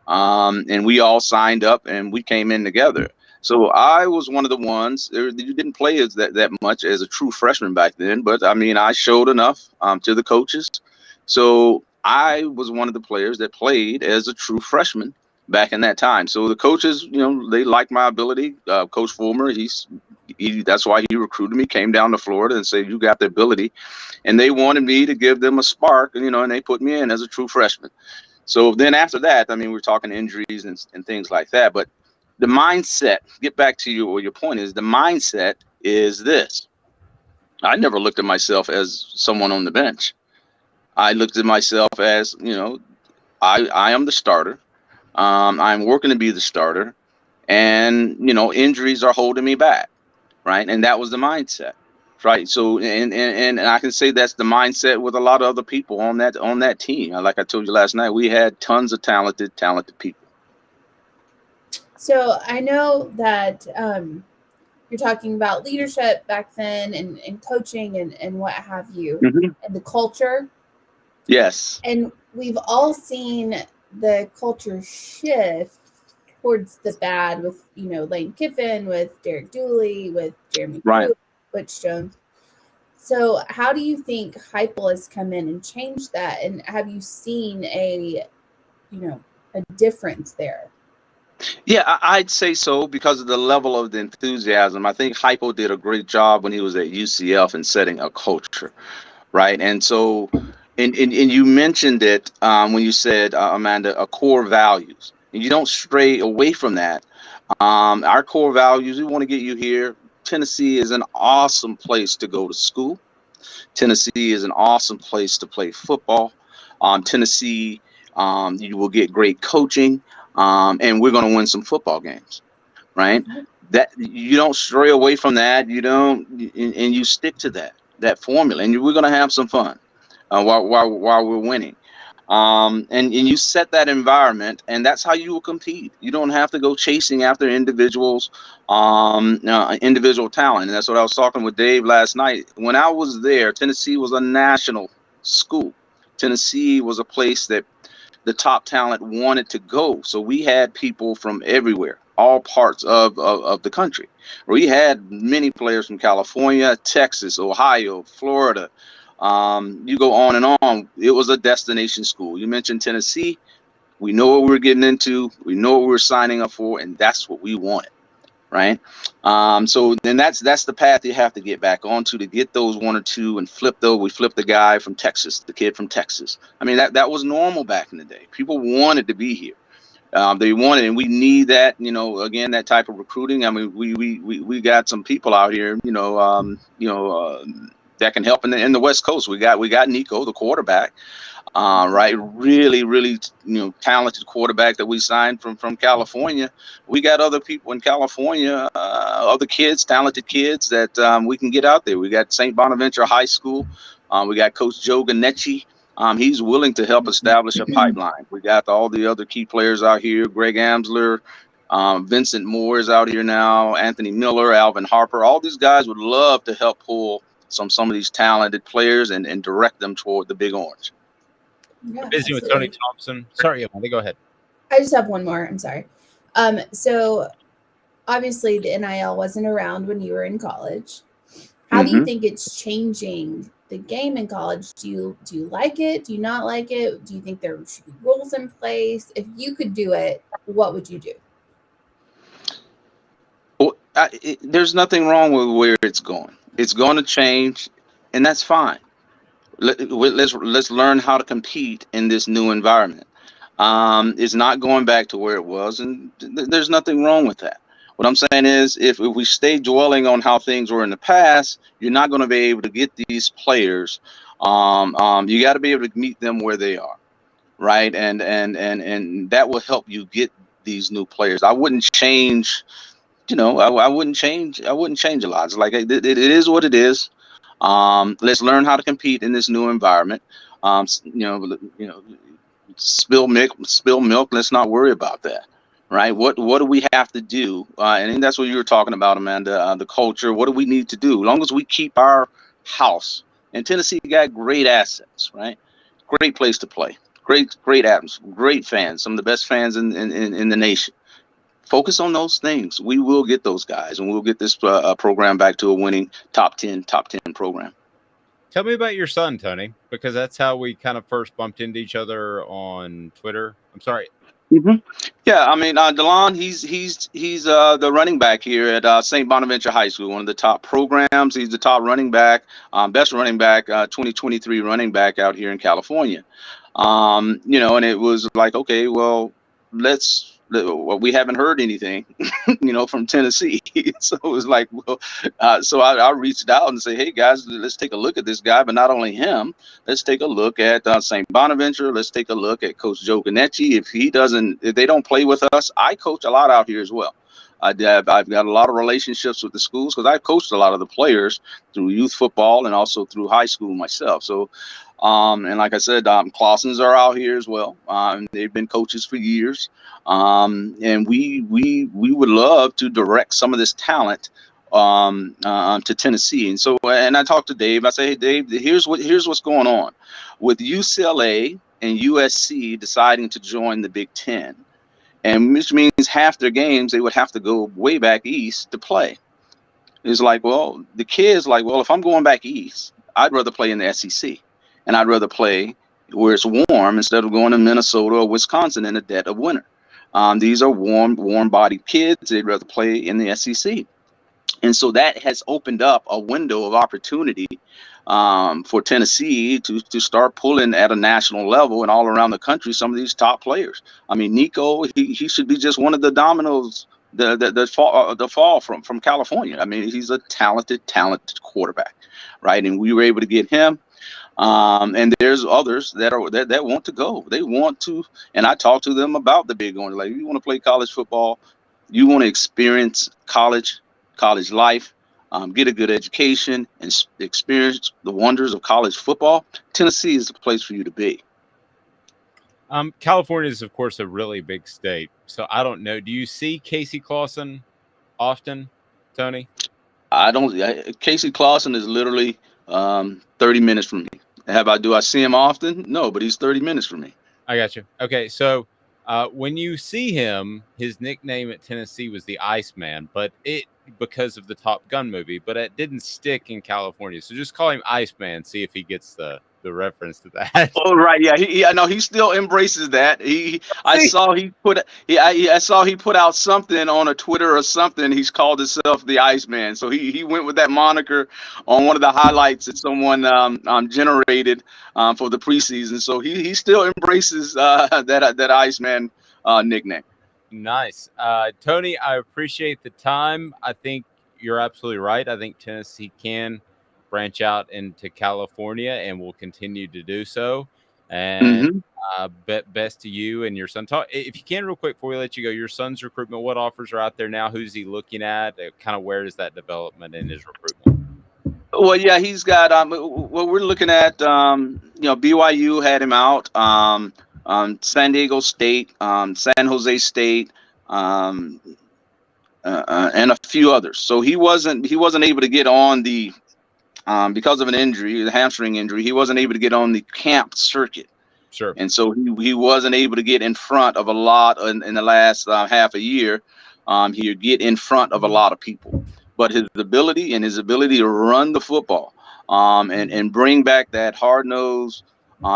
And we all signed up and we came in together. So I was one of the ones. You didn't play as that much as a true freshman back then, but I mean, I showed enough to the coaches. So I was one of the players that played as a true freshman back in that time. So the coaches, they liked my ability. Coach Fulmer, that's why he recruited me, came down to Florida and said, "You got the ability," and they wanted me to give them a spark, and they put me in as a true freshman. So then after that, I mean, we're talking injuries and things like that, but the mindset, get back to your point is the mindset is this. I never looked at myself as someone on the bench. I looked at myself as, I am the starter. I'm working to be the starter, and, injuries are holding me back. Right. And that was the mindset. Right. So and I can say that's the mindset with a lot of other people on that team. Like I told you last night, we had tons of talented people. So I know that you're talking about leadership back then and coaching and what have you, and the culture. Yes. And we've all seen the culture shift towards the bad with, Lane Kiffin, with Derek Dooley, with Jeremy Pruitt, Butch Jones. So how do you think Heupel has come in and changed that? And have you seen a difference there? Yeah, I'd say so because of the level of the enthusiasm. I think Heupel did a great job when he was at UCF in setting a culture, right? And so, and you mentioned it when you said, Amanda, core values. And you don't stray away from that. Our core values, we want to get you here. Tennessee is an awesome place to go to school. Tennessee is an awesome place to play football. Tennessee, you will get great coaching. And we're going to win some football games, right? That you don't stray away from that. You don't, and you stick to that formula, and we're going to have some fun while we're winning. And you set that environment, and that's how you will compete. You don't have to go chasing after individual talent. And that's what I was talking with Dave last night. When I was there, Tennessee was a national school. Tennessee was a place that the top talent wanted to go. So we had people from everywhere, all parts of the country. We had many players from California, Texas, Ohio, Florida. You go on and on. It was a destination school. You mentioned Tennessee. We know what we're getting into. We know what we're signing up for, and that's what we wanted, right? So then that's the path you have to get back onto to get those one or two and flip those. We flipped the guy from Texas, the kid from Texas. I mean, that was normal back in the day. People wanted to be here. They wanted, and we need that, again, that type of recruiting. I mean, we got some people out here, that can help in the West Coast. We got Nico, the quarterback, right? Really, really, talented quarterback that we signed from California. We got other people in California, other kids, talented kids that we can get out there. We got St. Bonaventure High School. We got Coach Joe Ganecci. He's willing to help establish a pipeline. We got all the other key players out here. Greg Amsler, Vincent Moore is out here now. Anthony Miller, Alvin Harper. All these guys would love to help pull some of these talented players and direct them toward the Big Orange. Yeah, Busy with Tony Thompson. Sorry, Amanda, go ahead. I just have one more. I'm sorry. So obviously the NIL wasn't around when you were in college. How do you think it's changing the game in college. Do you like it? Do you not like it? Do you think there should be rules in place? If you could do it, what would you do? Well, there's nothing wrong with where it's going. It's going to change, and that's fine. Let's learn how to compete in this new environment. It's not going back to where it was, and there's nothing wrong with that. What I'm saying is, if we stay dwelling on how things were in the past, you're not going to be able to get these players. You got to be able to meet them where they are, right? And that will help you get these new players. I wouldn't change. I wouldn't change. I wouldn't change a lot. It's like it is what it is. Let's learn how to compete in this new environment. Spill milk. Let's not worry about that. Right? What do we have to do? And that's what you were talking about, Amanda. The culture. What do we need to do? As long as we keep our house. And Tennessee got great assets, right? Great place to play. Great atmosphere. Great fans. Some of the best fans in the nation. Focus on those things. We will get those guys, and we'll get this program back to a winning top 10 program. Tell me about your son, Tony, because that's how we kind of first bumped into each other on Twitter. I'm sorry. Mm-hmm. Yeah, I mean, DeLon, he's the running back here at St. Bonaventure High School, one of the top programs. He's the top running back, best running back, 2023 running back out here in California. And it was like, okay, well, we haven't heard anything, from Tennessee. So it was like, well, so I reached out and said, hey guys, let's take a look at this guy, but not only him, let's take a look at St. Bonaventure. Let's take a look at Coach Joe Ganetti. If they don't play with us, I coach a lot out here as well. I've got a lot of relationships with the schools because I've coached a lot of the players through youth football and also through high school myself. So, and like I said, Clausens are out here as well. They've been coaches for years. And we would love to direct some of this talent to Tennessee. And so, and I talked to Dave. I say, hey, Dave, here's what's going on with UCLA and USC deciding to join the Big Ten, and which means half their games they would have to go way back east to play. It's like, well, the kids like, well, if I'm going back east, I'd rather play in the SEC, and I'd rather play where it's warm instead of going to Minnesota or Wisconsin in the dead of winter. These are warm-bodied kids. They'd rather play in the SEC. And so that has opened up a window of opportunity for Tennessee to start pulling at a national level and all around the country some of these top players. I mean, Nico, he should be just one of the dominoes the fall from California. I mean, he's a talented quarterback, right? And we were able to get him. And there's others that want to go. They want to, and I talk to them about the Big Orange. Like, you want to play college football, you want to experience college life, get a good education, and experience the wonders of college football. Tennessee is the place for you to be. California is, of course, a really big state. So I don't know. Do you see Casey Clausen often, Tony? I don't. Casey Clausen is literally 30 minutes from me. Do I see him often? No, but he's 30 minutes from me. I got you. Okay, so when you see him, his nickname at Tennessee was the Iceman, but because of the Top Gun movie, but it didn't stick in California. So just call him Iceman. See if he gets the reference to that. Oh, right, yeah. I know he still embraces that. I saw he put out something on a Twitter or something. He's called himself the Iceman. So he went with that moniker on one of the highlights that someone generated for the preseason. So he still embraces that Iceman nickname. Nice. Tony, I appreciate the time. I think you're absolutely right. I think Tennessee can branch out into California and will continue to do so. And best to you and your son. Talk, if you can, real quick before we let you go, your son's recruitment, what offers are out there now? Who's he looking at? Kind of where is that development in his recruitment? Well, yeah, he's got what we're looking at. BYU had him out. San Diego State, San Jose State, and a few others. So he wasn't able to get on the because of an injury, the hamstring injury. He wasn't able to get on the camp circuit. Sure. And so he wasn't able to get in front of a lot in the last half a year. He'd get in front of a lot of people. But his ability to run the football, and bring back that hard nosed,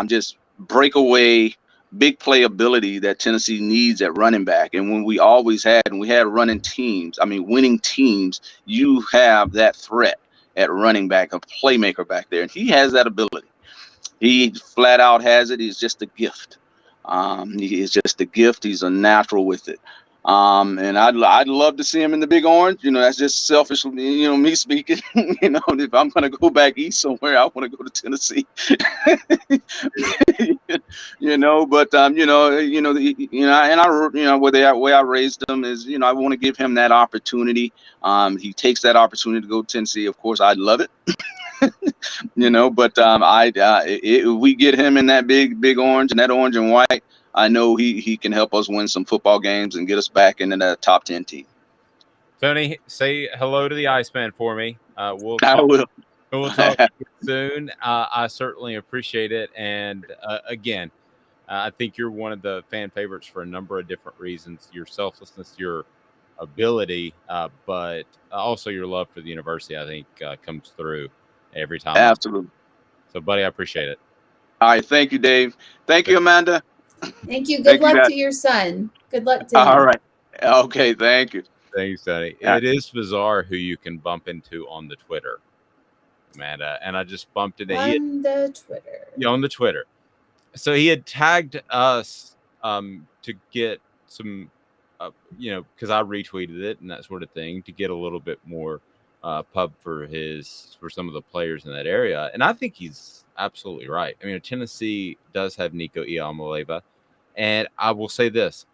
just breakaway, big play ability that Tennessee needs at running back. And when we always had, and we had running teams, winning teams, you have that threat at running back, a playmaker back there. And he has that ability. He flat out has it. He's just a gift. He is just a gift. He's a natural with it. And I'd love to see him in the Big Orange. That's just selfish, me speaking. If I'm going to go back east somewhere, I want to go to Tennessee. But the way I raised him is, I want to give him that opportunity. He takes that opportunity to go to Tennessee. Of course, I'd love it. But if we get him in that big orange and that orange and white, I know he can help us win some football games and get us back into that top 10 team. Tony, say hello to the Iceman for me. I will. We'll talk soon. I certainly appreciate it. And again, I think you're one of the fan favorites for a number of different reasons. Your selflessness, your ability, but also your love for the university, I think, comes through every time. Absolutely. So, buddy, I appreciate it. All right. Thank you, Dave. Thank you, Amanda. Thank you. Good luck to your son. Good luck to him. All right. Okay. Thank you. Thanks, Tony. It is bizarre who you can bump into on the Twitter, Amanda. And I just bumped into on the Twitter. Yeah, on the Twitter. So he had tagged us to get some, because I retweeted it and that sort of thing, to get a little bit more pub for some of the players in that area. And I think he's absolutely right. Tennessee does have Nico Iamaleava. And I will say this.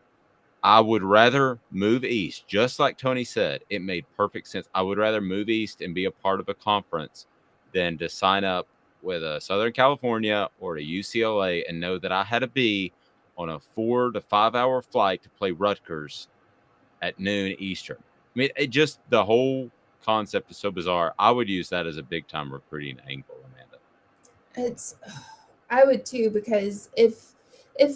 I would rather move east, just like Tony said. It made perfect sense. I would rather move east and be a part of a conference than to sign up with a Southern California or a UCLA and know that I had to be on a 4 to 5 hour flight to play Rutgers at noon Eastern. The whole concept is so bizarre. I would use that as a big time recruiting angle, Amanda. I would too, because if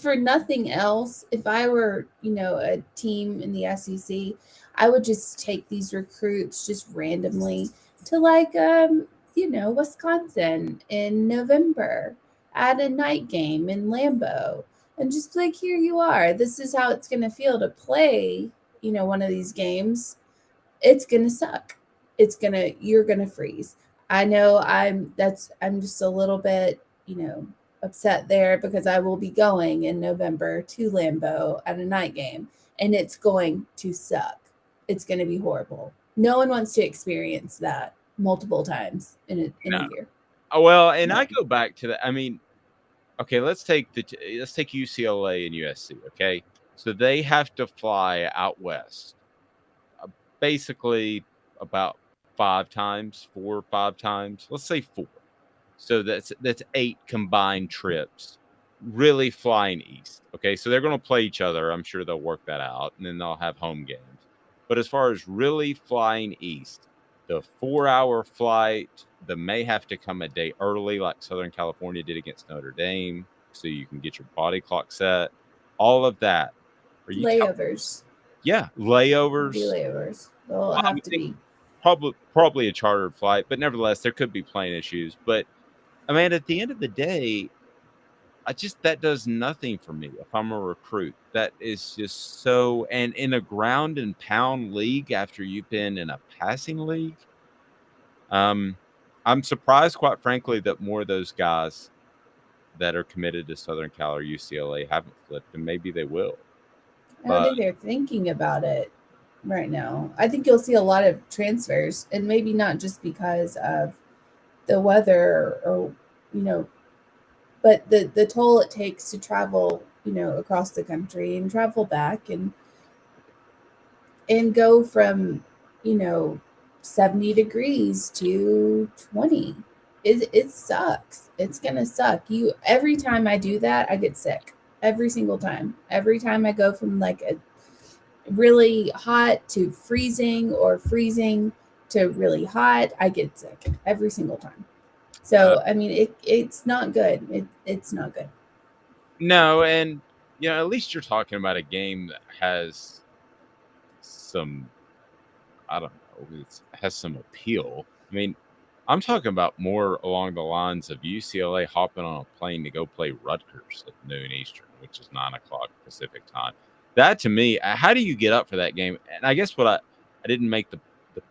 for nothing else, if I were, a team in the SEC, I would just take these recruits just randomly to Wisconsin in November at a night game in Lambeau, and just here you are. This is how it's going to feel to play, one of these games. It's going to suck. You're going to freeze. I know I'm just a little bit, upset there, because I will be going in November to Lambeau at a night game, and it's going to suck. It's going to be horrible. No one wants to experience that multiple times in a year. Well, and I go back to that. Okay, let's take UCLA and USC. Okay, so they have to fly out west, basically about 4 or 5 times. Let's say 4. So that's 8 combined trips, really flying east. Okay, so they're going to play each other. I'm sure they'll work that out, and then they'll have home games. But as far as really flying east, the 4-hour flight, they may have to come a day early, like Southern California did against Notre Dame, so you can get your body clock set. All of that. Layovers. Yeah, layovers. Layovers. They'll have to be. Probably a chartered flight, but nevertheless, there could be plane issues. But Amanda, at the end of the day, that does nothing for me if I'm a recruit. That is just so, and in a ground and pound league after you've been in a passing league, I'm surprised, quite frankly, that more of those guys that are committed to Southern Cal or UCLA haven't flipped, and maybe they will. I think they're thinking about it right now. I think you'll see a lot of transfers, and maybe not just because of the weather or but the toll it takes to travel across the country and travel back and go from 70 degrees to 20. It sucks. It's gonna suck. Every time I do that, I get sick. Every single time. Every time I go from a really hot to freezing, or freezing to really hot, I get sick every single time. So it's not good. It's not good. No, and at least you're talking about a game that has some, I don't know, it has some appeal. I'm talking about more along the lines of UCLA hopping on a plane to go play Rutgers at noon Eastern, which is 9 o'clock Pacific time. That to me, how do you get up for that game? And I guess what I didn't make the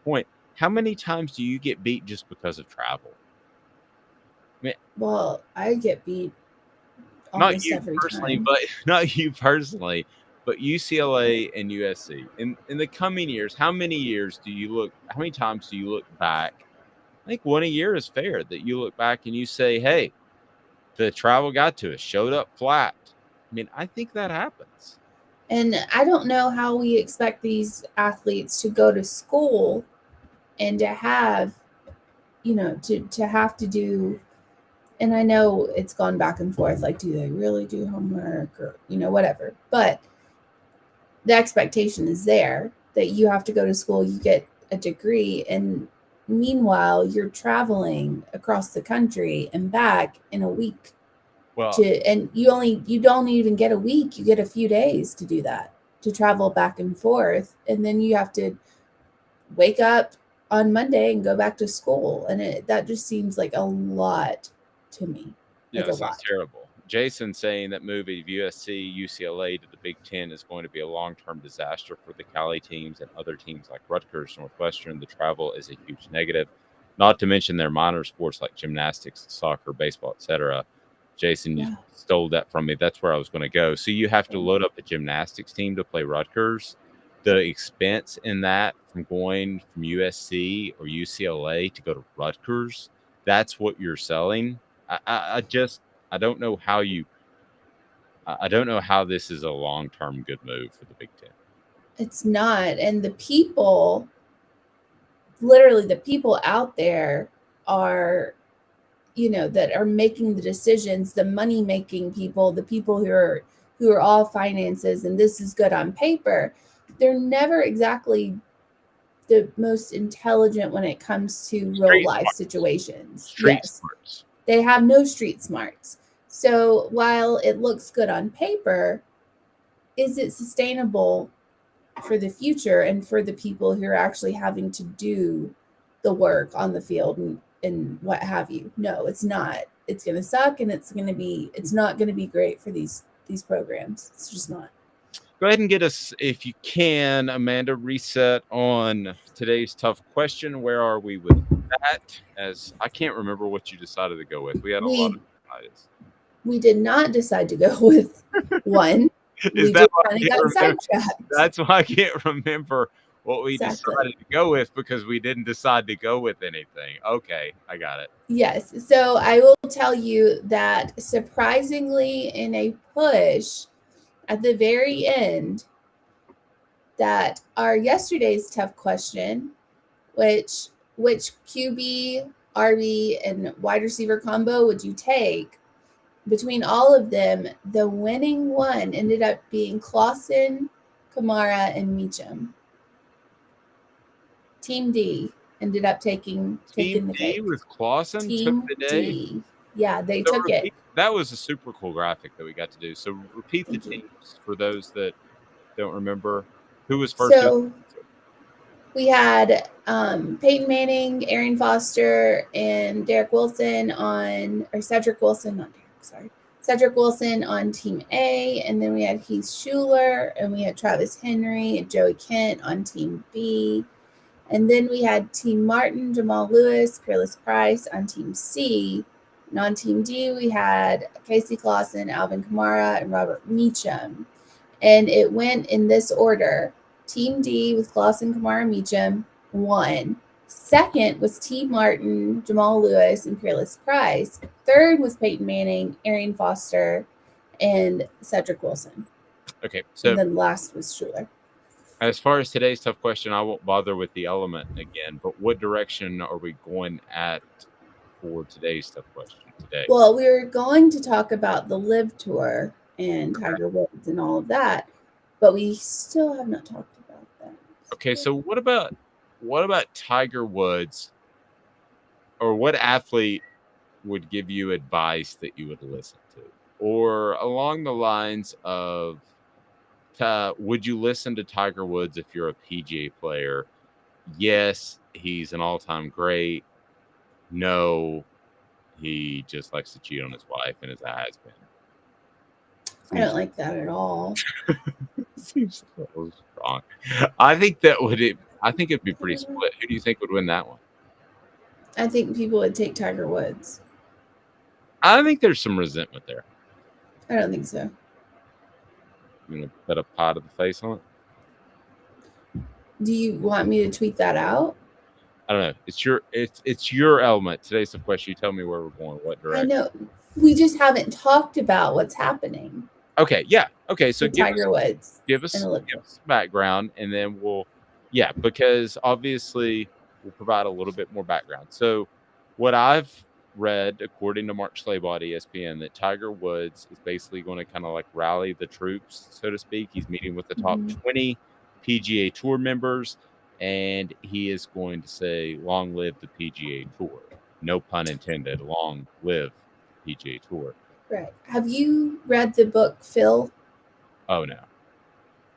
point. How many times do you get beat just because of travel? I mean, Well, I get beat not almost you every personally, time. but not you personally, but UCLA and USC. In the coming years, how many times do you look back? I think one a year is fair that you look back and you say, hey, the travel got to us, showed up flat. I mean, I think that happens. And I don't know how we expect these athletes to go to school and to have, to have to do, and I know it's gone back and forth, like, do they really do homework or, whatever. But the expectation is there that you have to go to school, you get a degree, and meanwhile, you're traveling across the country and back in a week. Well, And you don't even get a week, you get a few days to do that, to travel back and forth, and then you have to wake up on Monday and go back to school, and that just seems like a lot to me. yeah, Like it sounds terrible. Jason saying that moving of USC, UCLA to the Big Ten is going to be a long-term disaster for the Cali teams and other teams like Rutgers, Northwestern. The travel is a huge negative, not to mention their minor sports like gymnastics, soccer, baseball, etc. Jason, you stole that from me. That's where I was going to go. So you have to load up a gymnastics team to play Rutgers. The expense in that from going from USC or UCLA to go to Rutgers, that's what you're selling. I don't know how this is a long-term good move for the Big Ten. It's not. And literally the people out there are, that are making the decisions, the money-making people, the people who are all finances, and this is good on paper. They're never exactly the most intelligent when it comes to real life situations. Street smarts. They have no street smarts. So while it looks good on paper, is it sustainable for the future and for the people who are actually having to do the work on the field and what have you? No, it's not. It's going to suck, and it's not going to be great for these programs. It's just not. Go ahead and get us, if you can, Amanda, reset on today's tough question. Where are we with that? As I can't remember what you decided to go with. We had a lot of ideas. We did not decide to go with one. That's why I can't remember what we decided to go with, because we didn't decide to go with anything. Okay, I got it. Yes. So I will tell you that surprisingly, in a push at the very end, that our yesterday's tough question, which QB, RB, and wide receiver combo would you take? Between all of them, the winning one ended up being Clausen, Kamara, and Meacham. Team D ended up taking the Team cake. D with Clausen took the day? D. Yeah, they took it. That was a super cool graphic that we got to do. So repeat the teams for those that don't remember. Who was first? So we had Peyton Manning, Arian Foster, and Cedric Wilson on Team A, and then we had Heath Schuler, and we had Travis Henry and Joey Kent on Team B, and then we had Team Martin, Jamal Lewis, Peerless Price on Team C, and on Team D we had Casey Clausen, Alvin Kamara, and Robert Meacham, and it went in this order. Team D with Clausen, Kamara, Meacham won. Second was T. Martin, Jamal Lewis, and Peerless Price. Third was Peyton Manning, Arian Foster, and Cedric Wilson. Okay, so and then last was Schuler. As far as today's tough question, I won't bother with the element again, but what direction are we going at for today's tough question today? Well, we were going to talk about the LIV Tour and Tiger Woods and all of that, but we still have not talked about that. Okay, so what about Tiger Woods, or what athlete would give you advice that you would listen to? Or along the lines of, would you listen to Tiger Woods if you're a PGA player? Yes, he's an all-time great. No, he just likes to cheat on his wife and his has been. I don't like that at all. Seems so strong. I think it'd be pretty split. Who do you think would win that one? I think people would take Tiger Woods. I think there's some resentment there. I don't think so. You gonna put a pot of the face on it? Do you want me to tweet that out? I don't know. It's your element. Today's the question. You tell me where we're going, what direction. I know. We just haven't talked about what's happening. Okay, yeah. Okay, so Tiger Woods. Give us background, and then because obviously we'll provide a little bit more background. So what I've read, according to Mark Schlabach at ESPN, that Tiger Woods is basically going to kind of like rally the troops, so to speak. He's meeting with the top 20 PGA Tour members, and he is going to say, long live the PGA Tour. No pun intended, long live PGA Tour. Right. Have you read the book, Phil? Oh, no.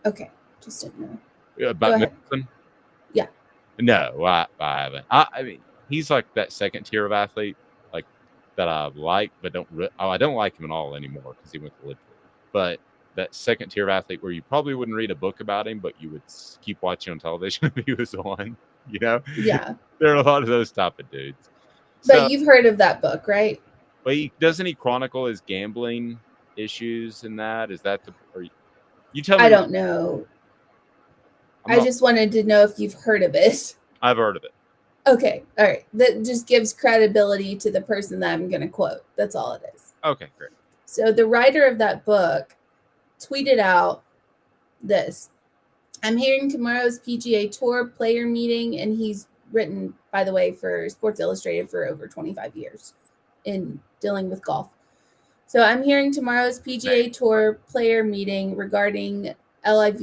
Okay. Just didn't know. About Mickelson? Yeah. No, I haven't. I mean, he's like that second tier of athlete, like that I like, but I don't like him at all anymore because he went to LIV. But that second tier of athlete where you probably wouldn't read a book about him, but you would keep watching on television if he was on, you know? Yeah. There are a lot of those type of dudes. But you've heard of that book, right? But doesn't he chronicle his gambling issues and that? Is that you tell me? I don't know. I just wanted to know if you've heard of it. I've heard of it. Okay. All right. That just gives credibility to the person that I'm going to quote. That's all it is. Okay, great. So the writer of that book tweeted out this. I'm hearing tomorrow's PGA Tour player meeting, and he's written, by the way, for Sports Illustrated for over 25 years in dealing with golf. So I'm hearing tomorrow's PGA Tour player meeting regarding LIV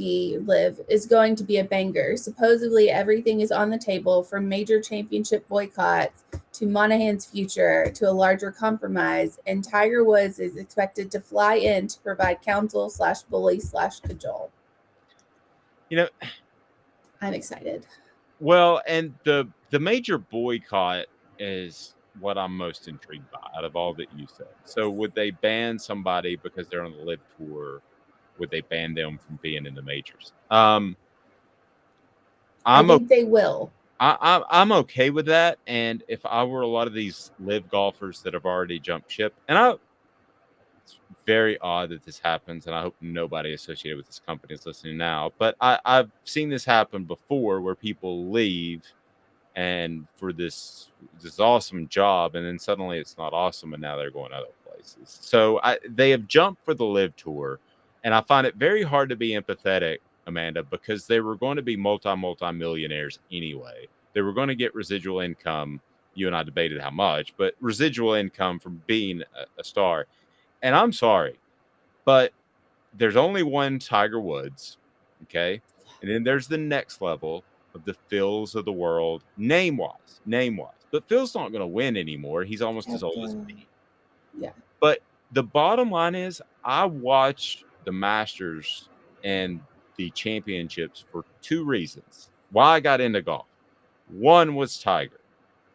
is going to be a banger. Supposedly everything is on the table, from major championship boycotts to Monahan's future to a larger compromise, and Tiger Woods is expected to fly in to provide counsel / bully / cajole. You know, I'm excited. Well, and the major boycott is what I'm most intrigued by out of all that you said. So would they ban somebody because they're on the LIV tour? Would they ban them from being in the majors? I think they will. I'm okay with that. And if I were a lot of these LIV golfers that have already jumped ship, and it's very odd that this happens, and I hope nobody associated with this company is listening now, but I've seen this happen before where people leave and for this awesome job, and then suddenly it's not awesome, and now they're going other places. So they have jumped for the LIV tour, and I find it very hard to be empathetic, Amanda, because they were going to be multi-millionaires anyway. They were going to get residual income. You and I debated how much, but residual income from being a star. And I'm sorry, but there's only one Tiger Woods, okay? And then there's the next level of the Phils of the world, name-wise. But Phil's not going to win anymore. He's almost as old as me. Yeah. But the bottom line is I watch the Masters and the championships for two reasons. Why I got into golf. One was Tiger.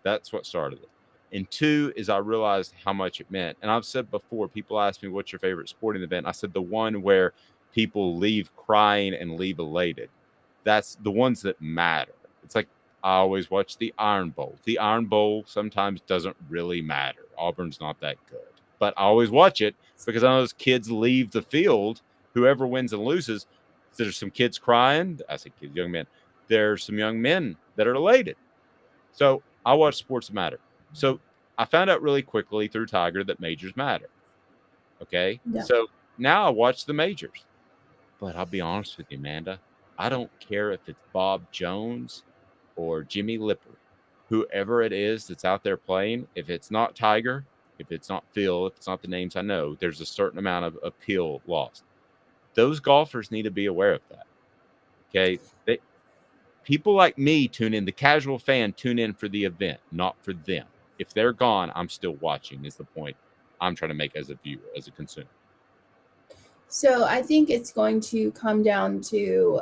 That's what started it. And two is I realized how much it meant. And I've said before, people ask me, what's your favorite sporting event? I said the one where people leave crying and leave elated. That's the ones that matter. It's like I always watch the Iron Bowl. The Iron Bowl sometimes doesn't really matter. Auburn's not that good. But I always watch it because I know those kids leave the field. Whoever wins and loses, there's some kids crying. I say kids, young men. There's some young men that are elated. So I watch sports that matter. So I found out really quickly through Tiger that majors matter. Okay? Yeah. So now I watch the majors. But I'll be honest with you, Amanda. I don't care if it's Bob Jones or Jimmy Lipper, whoever it is that's out there playing. If it's not Tiger, if it's not Phil, if it's not the names I know, there's a certain amount of appeal lost. Those golfers need to be aware of that. Okay? People like me tune in. The casual fan tune in for the event, not for them. If they're gone, I'm still watching is the point I'm trying to make as a viewer, as a consumer. So I think it's going to come down to,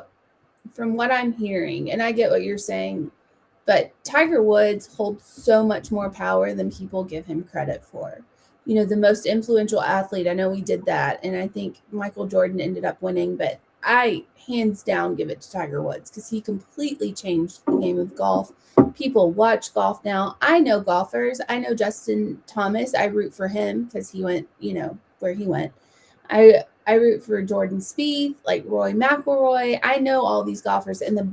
from what I'm hearing, and I get what you're saying, But Tiger Woods holds so much more power than people give him credit for. You know, the most influential athlete, I know we did that, and I think Michael Jordan ended up winning, but I hands down give it to Tiger Woods because he completely changed the game of golf. People watch golf now. I know golfers. I know Justin Thomas. I root for him because he went, you know, where he went. I root for Jordan Spieth, like Roy McIlroy. I know all these golfers, and the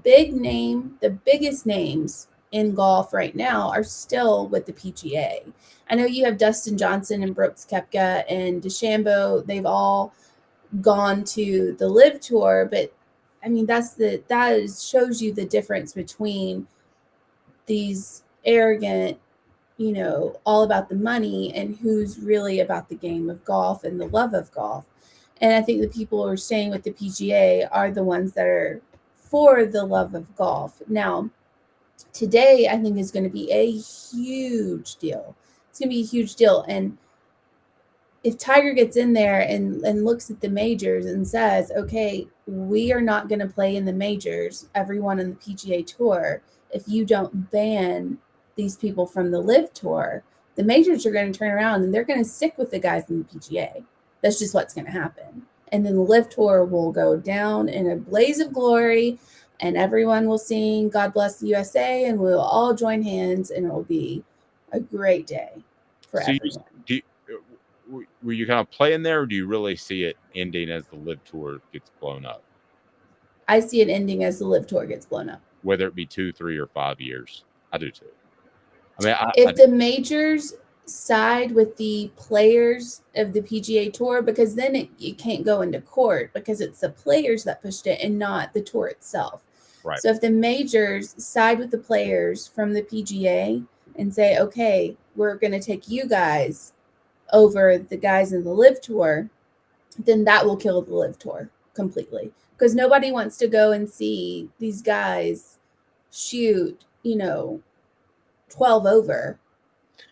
biggest names in golf right now are still with the PGA. I know you have Dustin Johnson and Brooks Koepka and DeChambeau. They've all gone to the LIV Tour, but I mean that shows you the difference between these arrogant, you know, all about the money and who's really about the game of golf and the love of golf. And I think the people who are staying with the PGA are the ones that are for the love of golf. Now, today I think is going to be a huge deal. It's going to be a huge deal. And if Tiger gets in there and looks at the majors and says, okay, we are not going to play in the majors, everyone in the PGA Tour, if you don't ban these people from the LIV Tour, the majors are going to turn around and they're going to stick with the guys in the PGA. That's just what's going to happen. And then the LIV Tour will go down in a blaze of glory and everyone will sing God Bless the USA and we'll all join hands and it will be a great day for everyone. Were you kind of playing there, or do you really see it ending as the LIV Tour gets blown up? I see it ending as the LIV Tour gets blown up. Whether it be 2, 3, or 5 years. I do too. I mean, if the majors side with the players of the PGA Tour, because then it can't go into court because it's the players that pushed it and not the tour itself. Right. So if the majors side with the players from the PGA and say, okay, we're going to take you guys over the guys in the LIV Tour, then that will kill the LIV Tour completely. Because nobody wants to go and see these guys shoot, 12 over.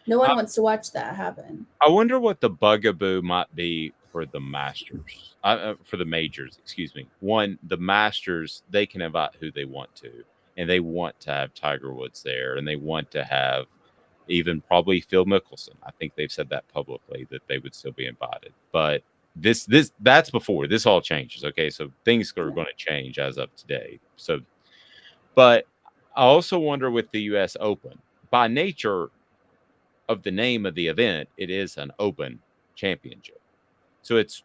No one wants to watch that happen. I wonder what the bugaboo might be for the Masters, for the majors, excuse me. One, the Masters, they can invite who they want to, and they want to have Tiger Woods there, and they want to have even probably Phil Mickelson. I think they've said that publicly that they would still be invited. But that's before this all changes. Okay, so things are going to change as of today. So, but I also wonder with the U.S. Open, by nature of the name of the event, it is an open championship. So it's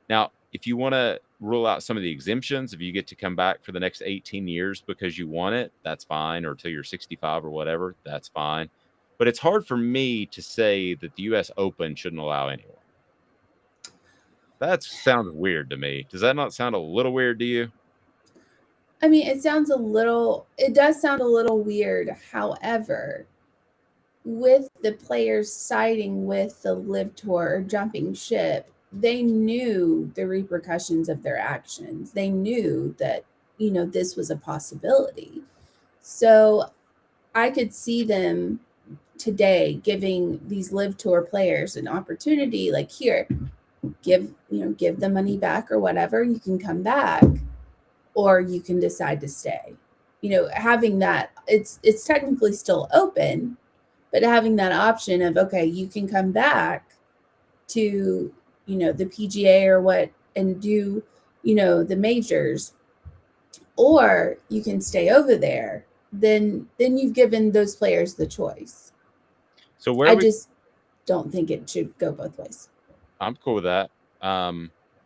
now, if you want to rule out some of the exemptions, if you get to come back for the next 18 years because you want it, that's fine, or till you're 65 or whatever, that's fine. But it's hard for me to say that the U.S. Open shouldn't allow anyone. That sounds weird to me. Does that not sound a little weird to you? I mean, it does sound a little weird. However, with the players siding with the LIV Tour or jumping ship, they knew the repercussions of their actions. They knew that, this was a possibility. So I could see them today giving these LIV Tour players an opportunity, like, here, give the money back or whatever, you can come back, or you can decide to stay. Having that, it's technically still open, but having that option of, okay, you can come back to, the PGA or what, and do, the majors, or you can stay over there, then you've given those players the choice. So I just don't think it should go both ways. I'm cool with that.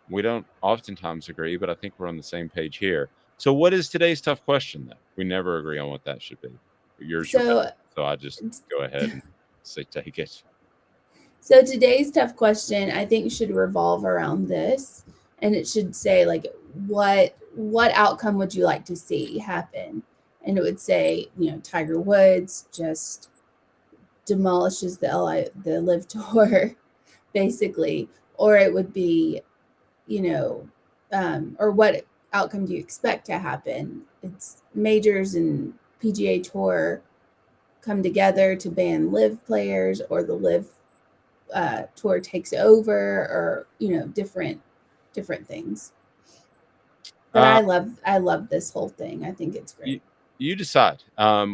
We don't oftentimes agree, but I think we're on the same page here. So what is today's tough question then? We never agree on what that should be. So I just go ahead and say take it. So today's tough question, I think, should revolve around this, and it should say, like, what outcome would you like to see happen? And it would say, Tiger Woods just demolishes the LIV Tour, basically, or it would be, or what outcome do you expect to happen? It's majors and PGA Tour come together to ban LIV players, or the LIV Tour takes over, or different things. But I love this whole thing. I think it's great. You decide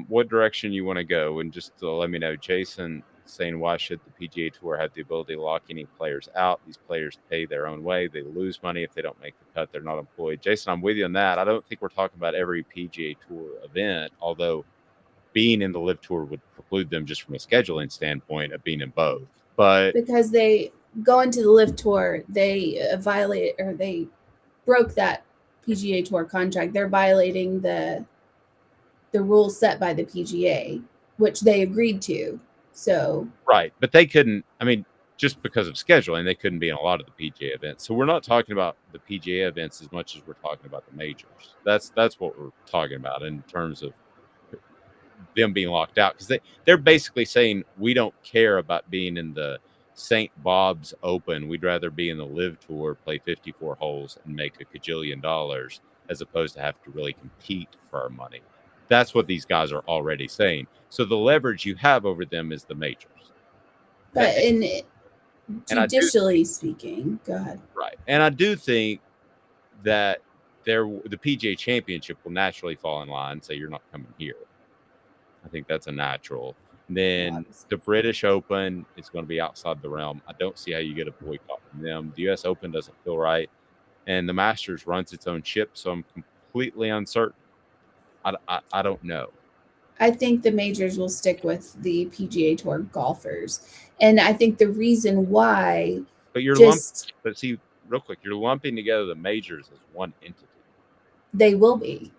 what direction you want to go, and just let me know. Jason saying, why should the PGA Tour have the ability to lock any players out? These players pay their own way. They lose money if they don't make the cut. They're not employed. Jason, I'm with you on that. I don't think we're talking about every PGA Tour event, although being in the LIV Tour would preclude them just from a scheduling standpoint of being in both. But because they go into the LIV Tour, they violate, or they broke that PGA Tour contract. They're violating the rules set by the PGA, which they agreed to. So right, but they couldn't. I mean, just because of scheduling, they couldn't be in a lot of the PGA events. So we're not talking about the PGA events as much as we're talking about the majors. That's what we're talking about in terms of them being locked out, because they're basically saying we don't care about being in the St. Bob's Open. We'd rather be in the LIV Tour, play 54 holes, and make $1 gajillion as opposed to have to really compete for our money. That's what these guys are already saying. So the leverage you have over them is the majors. But judicially speaking, go ahead. Right. And I do think that the PGA Championship will naturally fall in line and say, you're not coming here. I think that's a natural. Then the British Open is going to be outside the realm. I don't see how you get a boycott from them. The U.S. Open doesn't feel right. And the Masters runs its own ship, so I'm completely uncertain. I don't know. I think the majors will stick with the PGA Tour golfers. And I think the reason why... But see, real quick, you're lumping together the majors as one entity. They will be.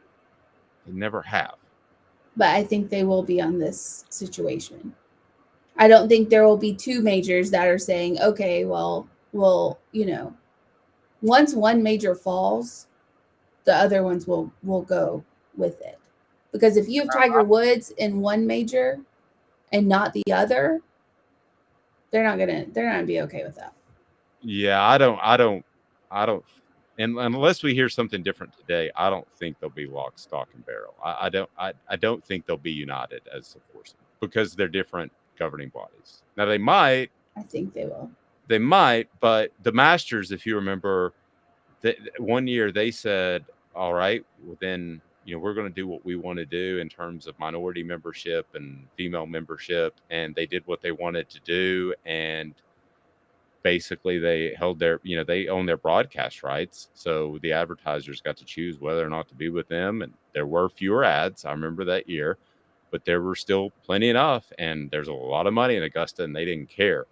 They never have. But I think they will be on this situation. I don't think there will be two majors that are saying, okay, well, once one major falls, the other ones will go with it. Because if you have Tiger Woods in one major and not the other, they're not gonna be okay with that. Yeah, I don't, and unless we hear something different today, I don't think they'll be lock, stock, and barrel. I don't think they'll be united as a force because they're different governing bodies. Now they might. I think they will. They might, but the Masters, if you remember, one year they said, all right, well then, we're going to do what we want to do in terms of minority membership and female membership. And they did what they wanted to do. And basically they held they own their broadcast rights. So the advertisers got to choose whether or not to be with them. And there were fewer ads. I remember that year, but there were still plenty enough. And there's a lot of money in Augusta and they didn't care.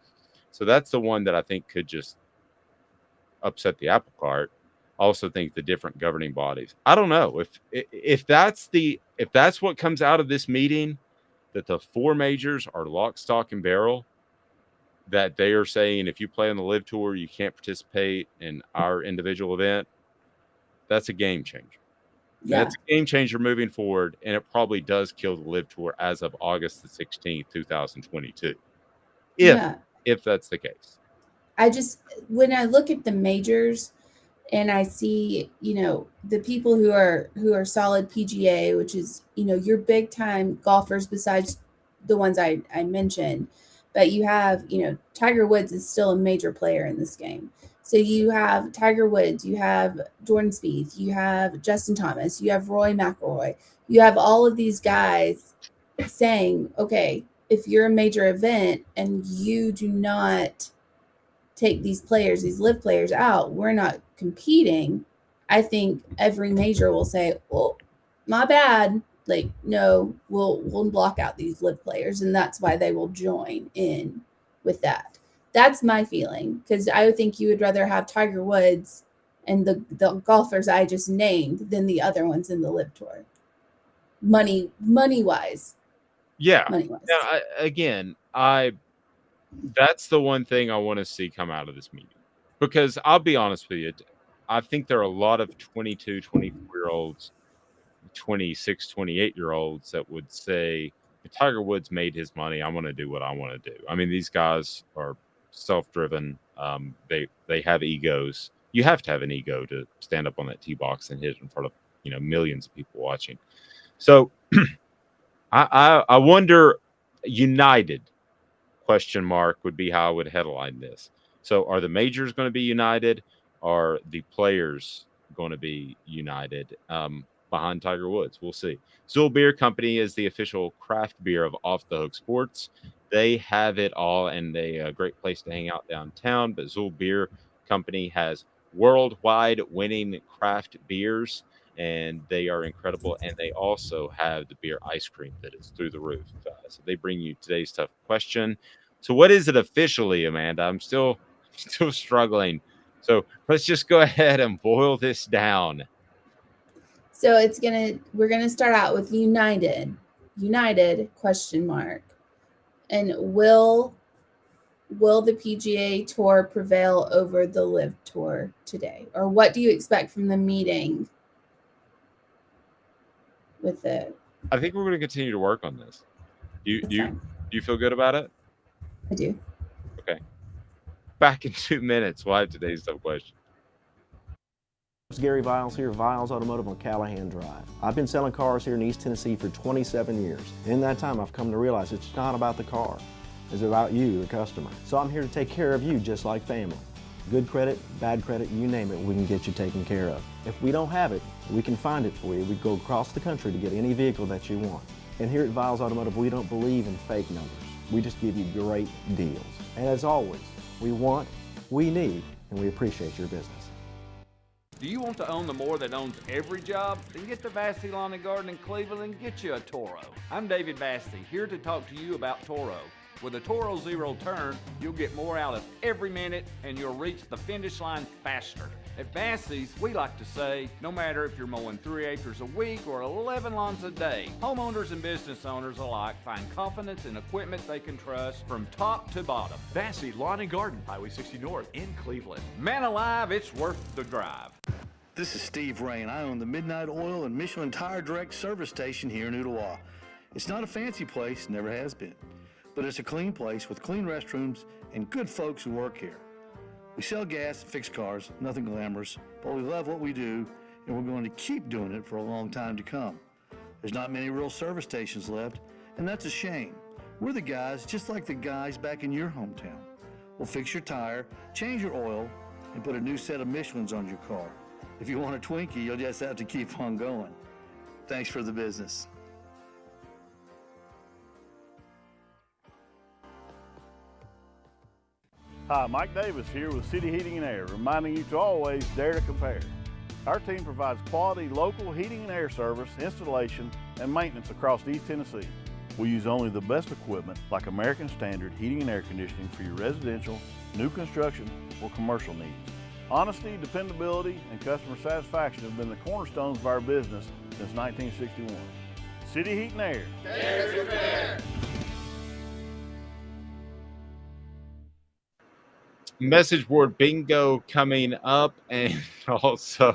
So that's the one that I think could just upset the apple cart. Also think the different governing bodies. I don't know if that's what comes out of this meeting, that the four majors are lock, stock, and barrel, that they are saying if you play on the LIV Tour, you can't participate in our individual event. That's a game changer. Yeah. That's a game changer moving forward, and it probably does kill the LIV Tour as of August the 16th, 2022. If that's the case. When I look at the majors and I see, the people who are solid PGA, which is, your big time golfers besides the ones I mentioned, but you have, Tiger Woods is still a major player in this game. So you have Tiger Woods, you have Jordan Spieth, you have Justin Thomas, you have Rory McIlroy, you have all of these guys saying, okay, if you're a major event and you do not take these LIV players out, we're not competing. I think every major will say, well, my bad. Like, no, we'll block out these LIV players. And that's why they will join in with that. That's my feeling. Because I would think you would rather have Tiger Woods and the golfers I just named than the other ones in the LIV Tour. Money wise. Yeah. Now, that's the one thing I want to see come out of this meeting. Because I'll be honest with you, I think there are a lot of 22, 24-year-olds, 26, 28-year-olds that would say, if Tiger Woods made his money, I'm going to do what I want to do. I mean, these guys are self-driven. They have egos. You have to have an ego to stand up on that tee box and hit in front of millions of people watching. So I wonder, united ? Would be how I would headline this. So are the majors going to be united? Are the players going to be united? behind Tiger Woods. We'll see. Zool Beer Company is the official craft beer of Off the Hook Sports. They have it all, and a great place to hang out downtown. But Zool Beer Company has worldwide winning craft beers, and they are incredible. And they also have the beer ice cream that is through the roof. So they bring you today's tough question. So what is it officially, Amanda? I'm still struggling. So let's just go ahead and boil this down. So we're gonna start out with United question mark. And will the PGA Tour prevail over the LIV Tour today? Or what do you expect from the meeting with it? I think we're going to continue to work on this. Do you feel good about it? I do. Okay. Back in 2 minutes. We'll have today's tough question. It's Gary Viles here, Viles Automotive on Callahan Drive. I've been selling cars here in East Tennessee for 27 years. In that time, I've come to realize it's not about the car. It's about you, the customer. So I'm here to take care of you just like family. Good credit, bad credit, you name it, we can get you taken care of. If we don't have it, we can find it for you. We go across the country to get any vehicle that you want. And here at Viles Automotive, we don't believe in fake numbers. We just give you great deals. And as always, we want, we need, and we appreciate your business. Do you want to own the more that owns every job? Then get to Vassey Lawn and Garden in Cleveland and get you a Toro. I'm David Vassey, here to talk to you about Toro. With a Toro Zero Turn, you'll get more out of every minute and you'll reach the finish line faster. At Vassey's, we like to say, no matter if you're mowing 3 acres a week or 11 lawns a day, homeowners and business owners alike find confidence in equipment they can trust from top to bottom. Vassey Lawn and Garden, Highway 60 North in Cleveland. Man alive, it's worth the drive. This is Steve Rain. I own the Midnight Oil and Michelin Tire Direct service station here in Ottawa. It's not a fancy place, never has been, but it's a clean place with clean restrooms and good folks who work here. We sell gas and fix cars, nothing glamorous, but we love what we do, and we're going to keep doing it for a long time to come. There's not many real service stations left, and that's a shame. We're the guys just like the guys back in your hometown. We'll fix your tire, change your oil, and put a new set of Michelins on your car. If you want a Twinkie, you'll just have to keep on going. Thanks for the business. Hi, Mike Davis here with City Heating and Air, reminding you to always dare to compare. Our team provides quality local heating and air service, installation, and maintenance across East Tennessee. We use only the best equipment like American Standard heating and air conditioning for your residential, new construction, or commercial needs. Honesty, dependability, and customer satisfaction have been the cornerstones of our business since 1961. City Heat and Air. Dare to compare. Message board bingo coming up, and also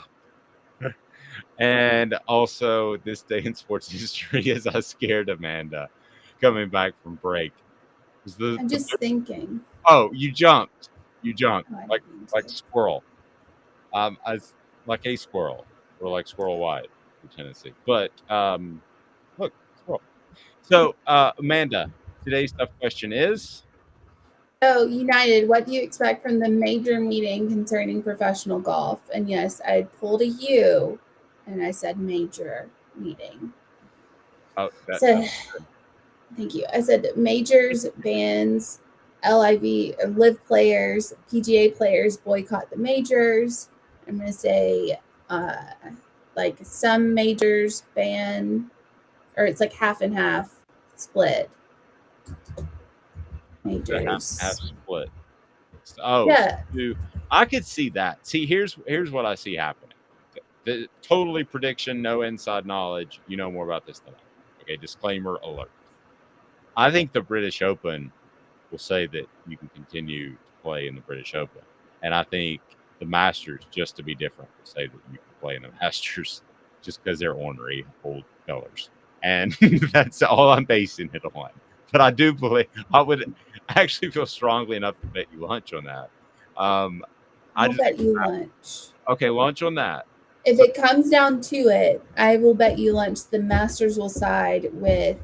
this day in sports history as I scared Amanda coming back from break. I'm just thinking. Oh, you jumped. Oh, like squirrel. As like a squirrel, or like squirrel wide in Tennessee. But look, squirrel. So Amanda, today's tough question is. So, United, what do you expect from the major meeting concerning professional golf? And yes, I pulled a U, and I said major meeting. Oh, thank you. I said majors, bands, LIV, LIV players, PGA players boycott the majors. I'm going to say like some majors ban, or it's like half and half split. Majors. Half split. Oh, yeah. So I could see that. See, here's what I see happening. The totally prediction, no inside knowledge. You know more about this than I. Okay, disclaimer alert. I think the British Open will say that you can continue to play in the British Open, and I think the Masters, just to be different, will say that you can play in the Masters just because they're ornery old fellers, and that's all I'm basing it on. But I do believe I would actually feel strongly enough to bet you lunch on that. I'll bet you lunch. Okay, lunch on that. If it comes down to it, I will bet you lunch the Masters will side with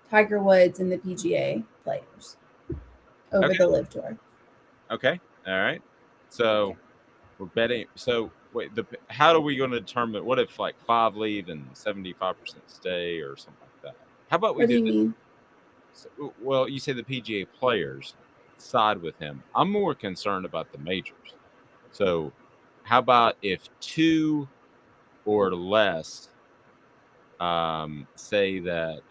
Tiger Woods and the PGA players over the LIV Tour. Okay, all right. So we're betting. So Wait, how are we going to determine what if like 5 leave and 75% stay or something like that? How about we What do you mean? Well, you say the PGA players side with him. I'm more concerned about the majors. So, how about if 2 or less say that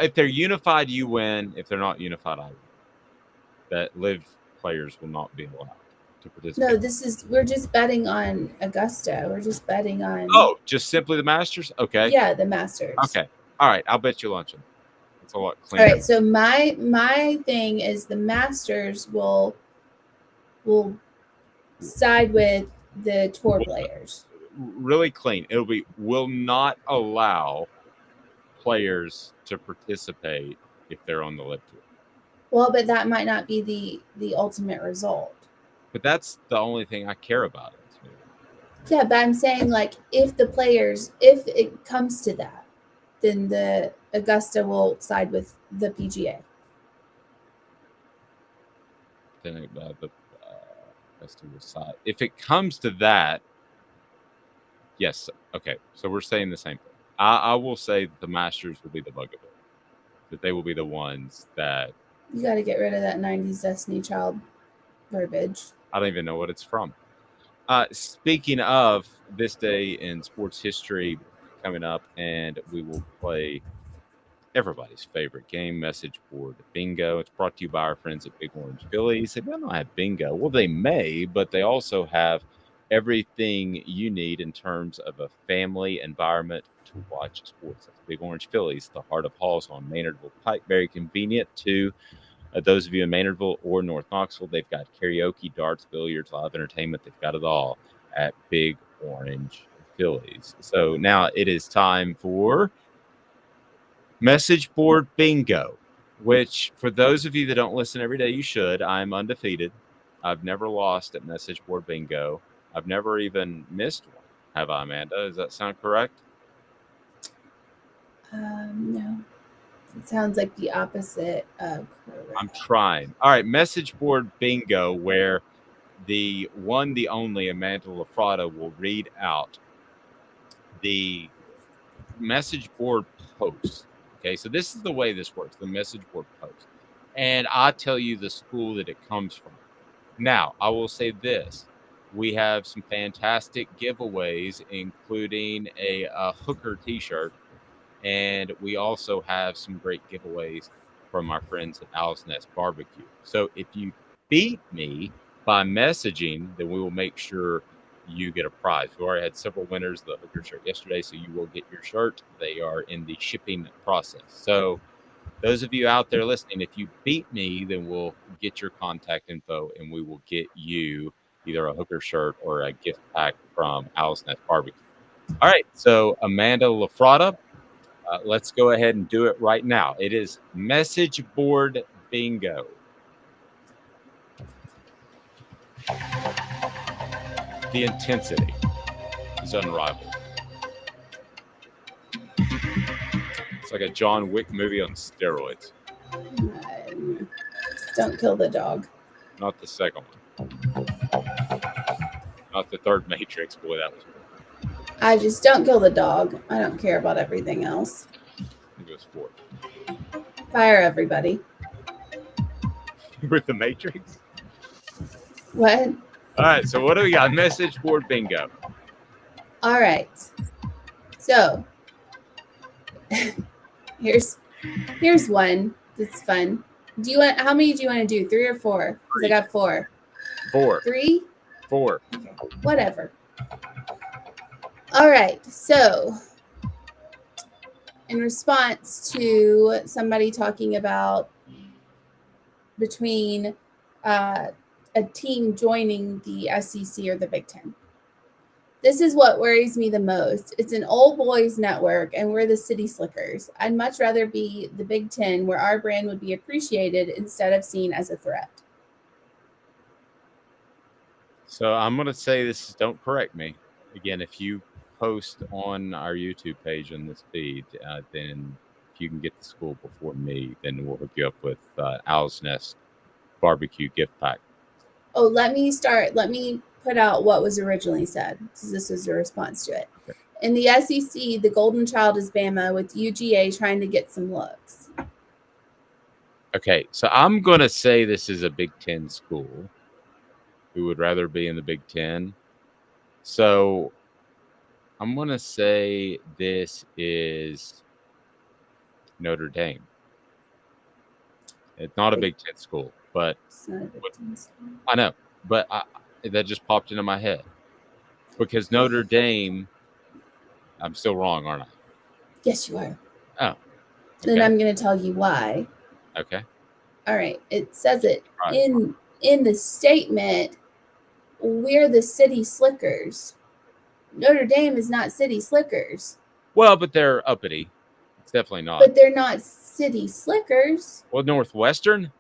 if they're unified, you win. If they're not unified, I win. That LIV players will not be allowed to participate. No, we're just betting on Augusta. We're just betting on. Oh, just simply the Masters? Okay. Yeah, the Masters. Okay. All right. I'll bet you luncheon. It's a lot cleaner. All right. So my thing is the Masters will side with the tour players. Really clean. Will not allow players to participate if they're on the LIV tour. Well, but that might not be the ultimate result. But that's the only thing I care about. Yeah, but I'm saying like if it comes to that, then the Augusta will side with the PGA. Then the Augusta will side. If it comes to that, yes. Okay, so we're saying the same thing. I will say that the Masters will be the bugaboo. That they will be the ones that. You got to get rid of that 90s Destiny Child verbiage. I don't even know what it's from. Speaking of this day in sports history coming up, and we will play everybody's favorite game, message board bingo. It's brought to you by our friends at Big Orange Phillies. They don't have bingo. Well, they may, but they also have everything you need in terms of a family environment to watch sports. That's Big Orange Phillies, the heart of Halls on Maynardville Pike. Very convenient to those of you in Maynardville or North Knoxville. They've got karaoke, darts, billiards, live entertainment. They've got it all at Big Orange Phillies. So now it is time for Message Board Bingo, which for those of you that don't listen every day, you should. I'm undefeated. I've never lost at Message Board Bingo. I've never even missed one. Have I, Amanda? Does that sound correct? No. It sounds like the opposite of correct. I'm trying. All right, Message Board Bingo, where the one, the only Amanda LaFratta will read out the message board post. Okay, so this is the way this works, the message board post. And I tell you the school that it comes from. Now, I will say this. We have some fantastic giveaways, including a Hooker t-shirt. And we also have some great giveaways from our friends at Owl's Nest Barbecue. So if you beat me by messaging, then we will make sure you get a prize. We already had several winners of the Hooker shirt yesterday, so you will get your shirt. They are in the shipping process. So those of you out there listening, if you beat me, then we'll get your contact info and we will get you either a Hooker shirt or a gift pack from Owl's Nest Barbecue. All right, so Amanda LaFratta, let's go ahead and do it right now. It is Message Board Bingo. The intensity is unrivaled. It's like a John Wick movie on steroids. Don't kill the dog. Not the second one. Not the third Matrix. Boy, that was good. I just don't kill the dog. I don't care about everything else. I think it was 4. Fire everybody. With the Matrix? What? All right, so what do we got? Message board bingo. All right. So here's one that's fun. How many do you want to do? 3 or 4? Because I got 4. 4. 3? 4. Okay, whatever. All right. So in response to somebody talking about between a team joining the SEC or the Big Ten. This is what worries me the most. It's an old boys network, and we're the city slickers. I'd much rather be the Big Ten, where our brand would be appreciated instead of seen as a threat. So I'm going to say this, don't correct me. Again, if you post on our YouTube page on this feed, then if you can get the school before me, then we'll hook you up with Owl's Nest Barbecue gift pack. Oh, let me put out what was originally said. This was a response to it. In the SEC, the golden child is Bama, with UGA trying to get some looks. Okay, so I'm going to say this is a Big Ten school who would rather be in the Big Ten. So I'm going to say this is Notre Dame. It's not a Big Ten school, but It's not a Big Ten school. I know, but that just popped into my head because Notre Dame, I'm still wrong, aren't I? Yes, you are. Oh. Okay. Then I'm going to tell you why. Okay. All right. It says it in the statement, we're the city slickers. Notre Dame is not city slickers. Well, but they're uppity. It's definitely not. But they're not city slickers. Well, Northwestern?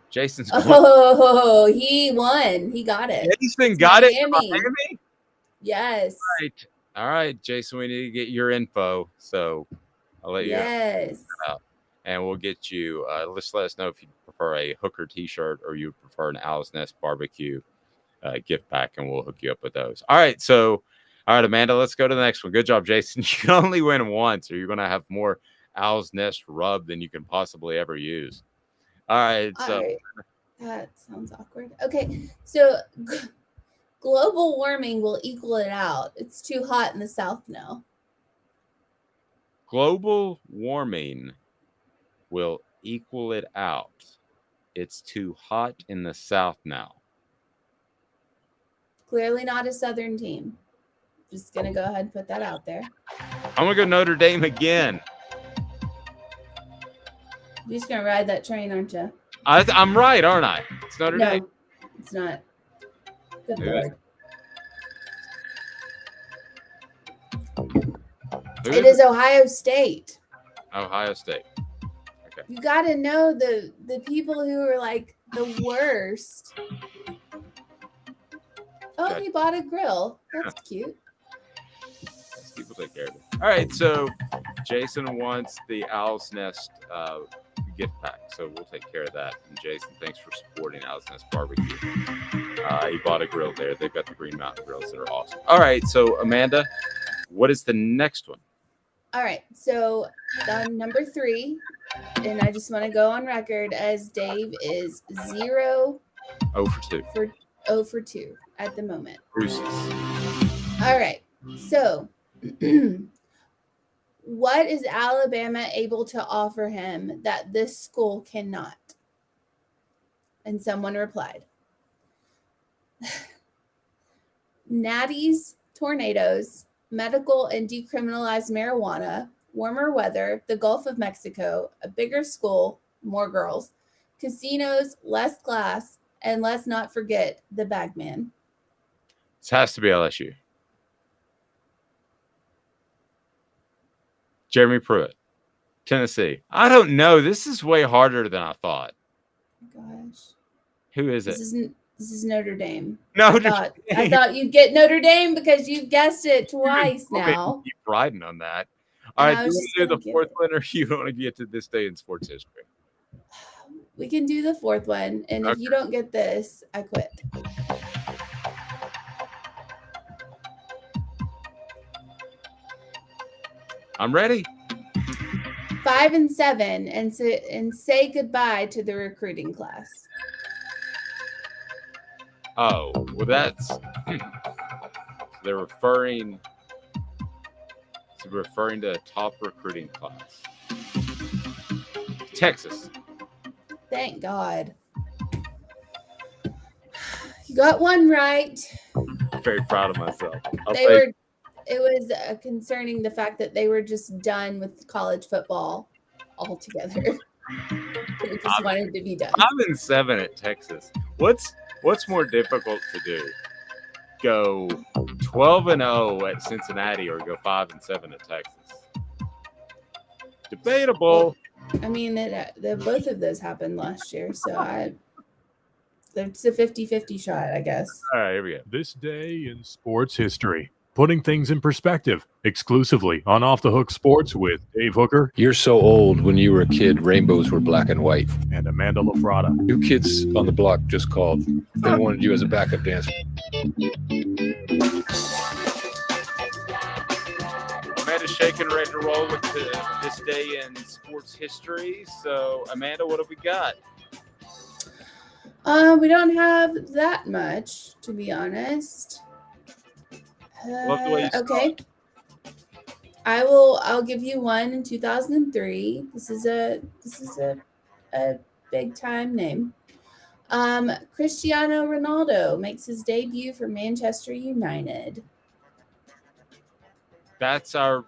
Jason's going. Oh, he won. He got it. Jason got it from Miami? Yes. All right, Jason, we need to get your info. So I'll let you out. And we'll get you, let us know if you prefer a Hooker t-shirt or you prefer an Owl's Nest barbecue gift pack, and we'll hook you up with those. All right, Amanda, let's go to the next one. Good job, Jason. You can only win once, or you're going to have more Owl's Nest rub than you can possibly ever use. All right. That sounds awkward. Okay, so global warming will equal it out. It's too hot in the South now. Global warming will equal it out. It's too hot in the South now. Clearly not a Southern team. Just going to go ahead and put that out there. I'm going to go Notre Dame again. You're just going to ride that train, aren't you? I'm right, aren't I? It's Notre Dame. No, it's not. Good Lord. It is Ohio State. Ohio State. Okay. You got to know the people who are like the worst. Oh, Okay. he bought a grill. That's cute. People take care of it. All right, so Jason wants the Owl's Nest gift pack, so we'll take care of that. And Jason, thanks for supporting Owl's Nest Barbecue. He bought a grill there. They've got the Green Mountain grills that are awesome. All right, so Amanda, what is the next one? All right, so number 3, and I just want to go on record as Dave is 0 for 2. 0 for 2 at the moment. Bruce's. All right, so what is Alabama able to offer him that this school cannot? And someone replied, natties, tornadoes, medical and decriminalized marijuana, warmer weather, the Gulf of Mexico, a bigger school, more girls, casinos, less glass, and let's not forget the bagman. This has to be LSU. Jeremy Pruitt, Tennessee. I don't know. This is way harder than I thought. Gosh. Who is it? This is Notre Dame. Notre I thought you'd get Notre Dame because you guessed it twice now. Keep riding on that. All right, do you want to do the fourth one, or you want to get to this day in sports history? We can do the fourth one, and if you don't get this, I quit. I'm ready. 5 and 7, and say goodbye to the recruiting class. Oh, well, that's they're referring to a top recruiting class. Texas. Thank God. You got one right. I'm very proud of myself. It was concerning the fact that they were just done with college football altogether. They just wanted to be done. 5 and 7 at Texas. What's more difficult to do? Go 12 and 0 at Cincinnati, or go 5 and 7 at Texas? Debatable. I mean, both of those happened last year, so it's a 50-50 shot, I guess. All right, here we go. This day in sports history. putting things in perspective, exclusively on Off the Hook Sports with Dave Hooker. You're so old. When you were a kid, rainbows were black and white. And Amanda LaFratta. New kids on the block just called. They wanted you as a backup dancer. Amanda's shaking, ready to roll with this day in sports history. So, Amanda, what have we got? We don't have that much, to be honest. Okay. I'll give you one in 2003. This is a big time name. Cristiano Ronaldo makes his debut for Manchester United. That's our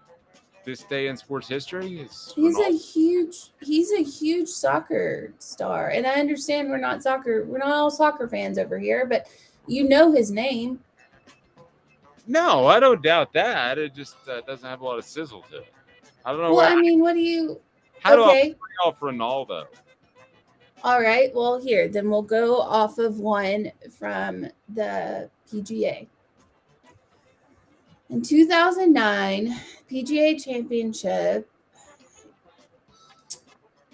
this day in sports history. He's a huge soccer star, and I understand we're not all soccer fans over here, but you know his name. No, I don't doubt that. It just doesn't have a lot of sizzle to it. I don't know. Well, I mean, what do you? How do I bring off Ronaldo? All right. Well, then we'll go off of one from the PGA. In 2009, PGA Championship,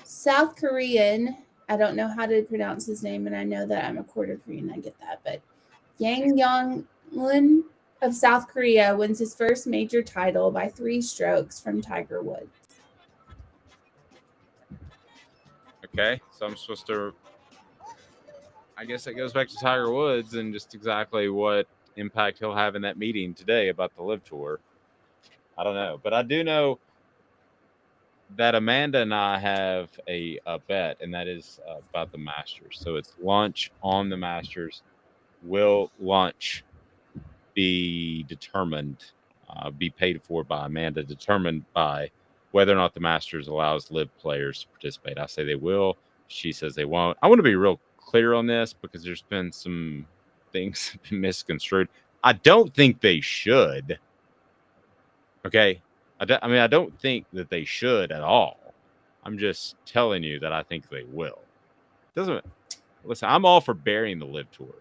South Korean, I don't know how to pronounce his name, and I know that I'm a quarter Korean, I get that, but Yang Yong-lun of South Korea wins his first major title by 3 strokes from Tiger Woods. Okay, so I'm supposed to, I guess it goes back to Tiger Woods and just exactly what impact he'll have in that meeting today about the LIV Tour. I don't know, but I do know that Amanda and I have a bet, and that is about the Masters. So it's lunch on the Masters. Will lunch be determined, be paid for by Amanda, determined by whether or not the Masters allows LIV players to participate? I say they will. She says they won't. I want to be real clear on this because there's been some things misconstrued. I don't think they should. Okay. I don't think that they should at all. I'm just telling you that I think they will. Listen, I'm all for burying the LIV Tour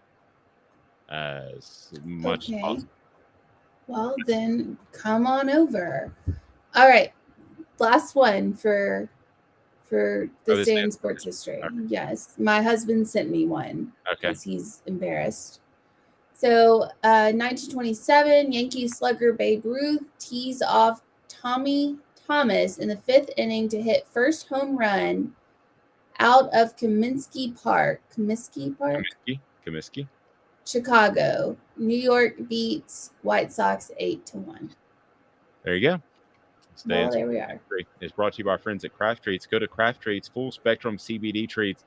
as much as possible. Well, then come on over. All right. Last one for this day in sports history. Okay. Yes. My husband sent me one. Okay. Because he's embarrassed. So, 1927, Yankee slugger Babe Ruth tees off Tommy Thomas in the 5th inning to hit first home run out of Comiskey Park. Comiskey. Chicago. New York beats White Sox 8-1. There you go. Well, there we are. It's brought to you by our friends at Craft Treats. Go to Craft Treats, full spectrum CBD treats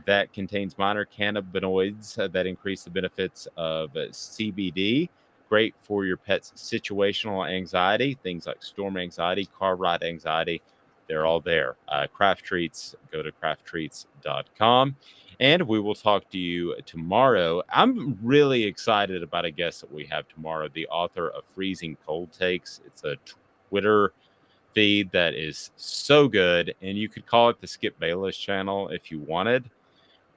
that contains minor cannabinoids that increase the benefits of CBD. Great for your pet's situational anxiety, things like storm anxiety, car ride anxiety. They're all there. Craft Treats, go to crafttreats.com. And we will talk to you tomorrow. I'm really excited about a guest that we have tomorrow, the author of Freezing Cold Takes. It's a Twitter feed that is so good, and you could call it the Skip Bayless channel if you wanted,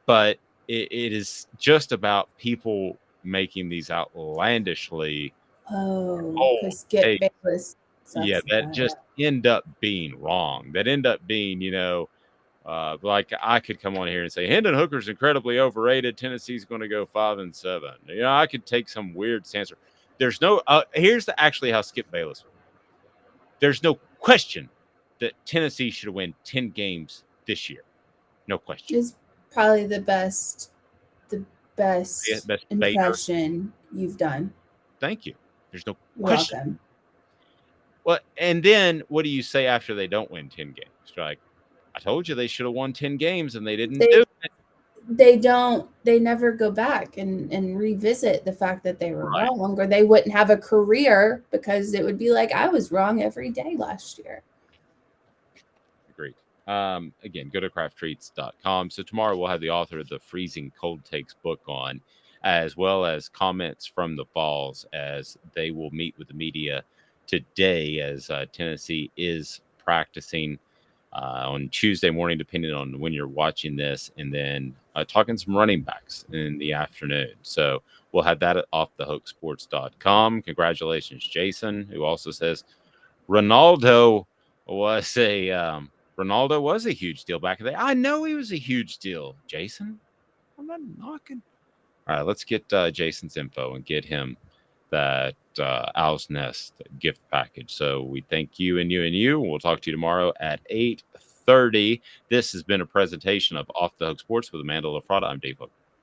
but it is just about people making these outlandishly Skip Bayless that just end up being wrong, that end up being like I could come on here and say Hendon Hooker's incredibly overrated, Tennessee's going to go 5-7. I could take some weird stance. There's no here's actually how Skip Bayless. There's no question that Tennessee should win 10 games this year. No question. It's probably the best impression you've done. Thank you. There's no question. Welcome. Well, and then what do you say after they don't win 10 games? Like, I told you they should have won 10 games and they didn't do it. They never go back and revisit the fact that they were wrong, or they wouldn't have a career because it would be like, I was wrong every day last year. Agreed. Again, go to crafttreats.com. So tomorrow we'll have the author of the Freezing Cold Takes book on, as well as comments from the Vols as they will meet with the media today as Tennessee is practicing on Tuesday morning, depending on when you're watching this, and then talking some running backs in the afternoon. So We'll have that at offthehooksports.com. Congratulations, Jason, who also says Ronaldo was a huge deal back in the day. I know he was a huge deal, Jason. I'm not knocking. All right, let's get Jason's info and get him that Owl's Nest gift package. So we thank you and you and you. We'll talk to you tomorrow at 8:30. This has been a presentation of Off the Hook Sports with Amanda LaFratta. I'm Dave Hook.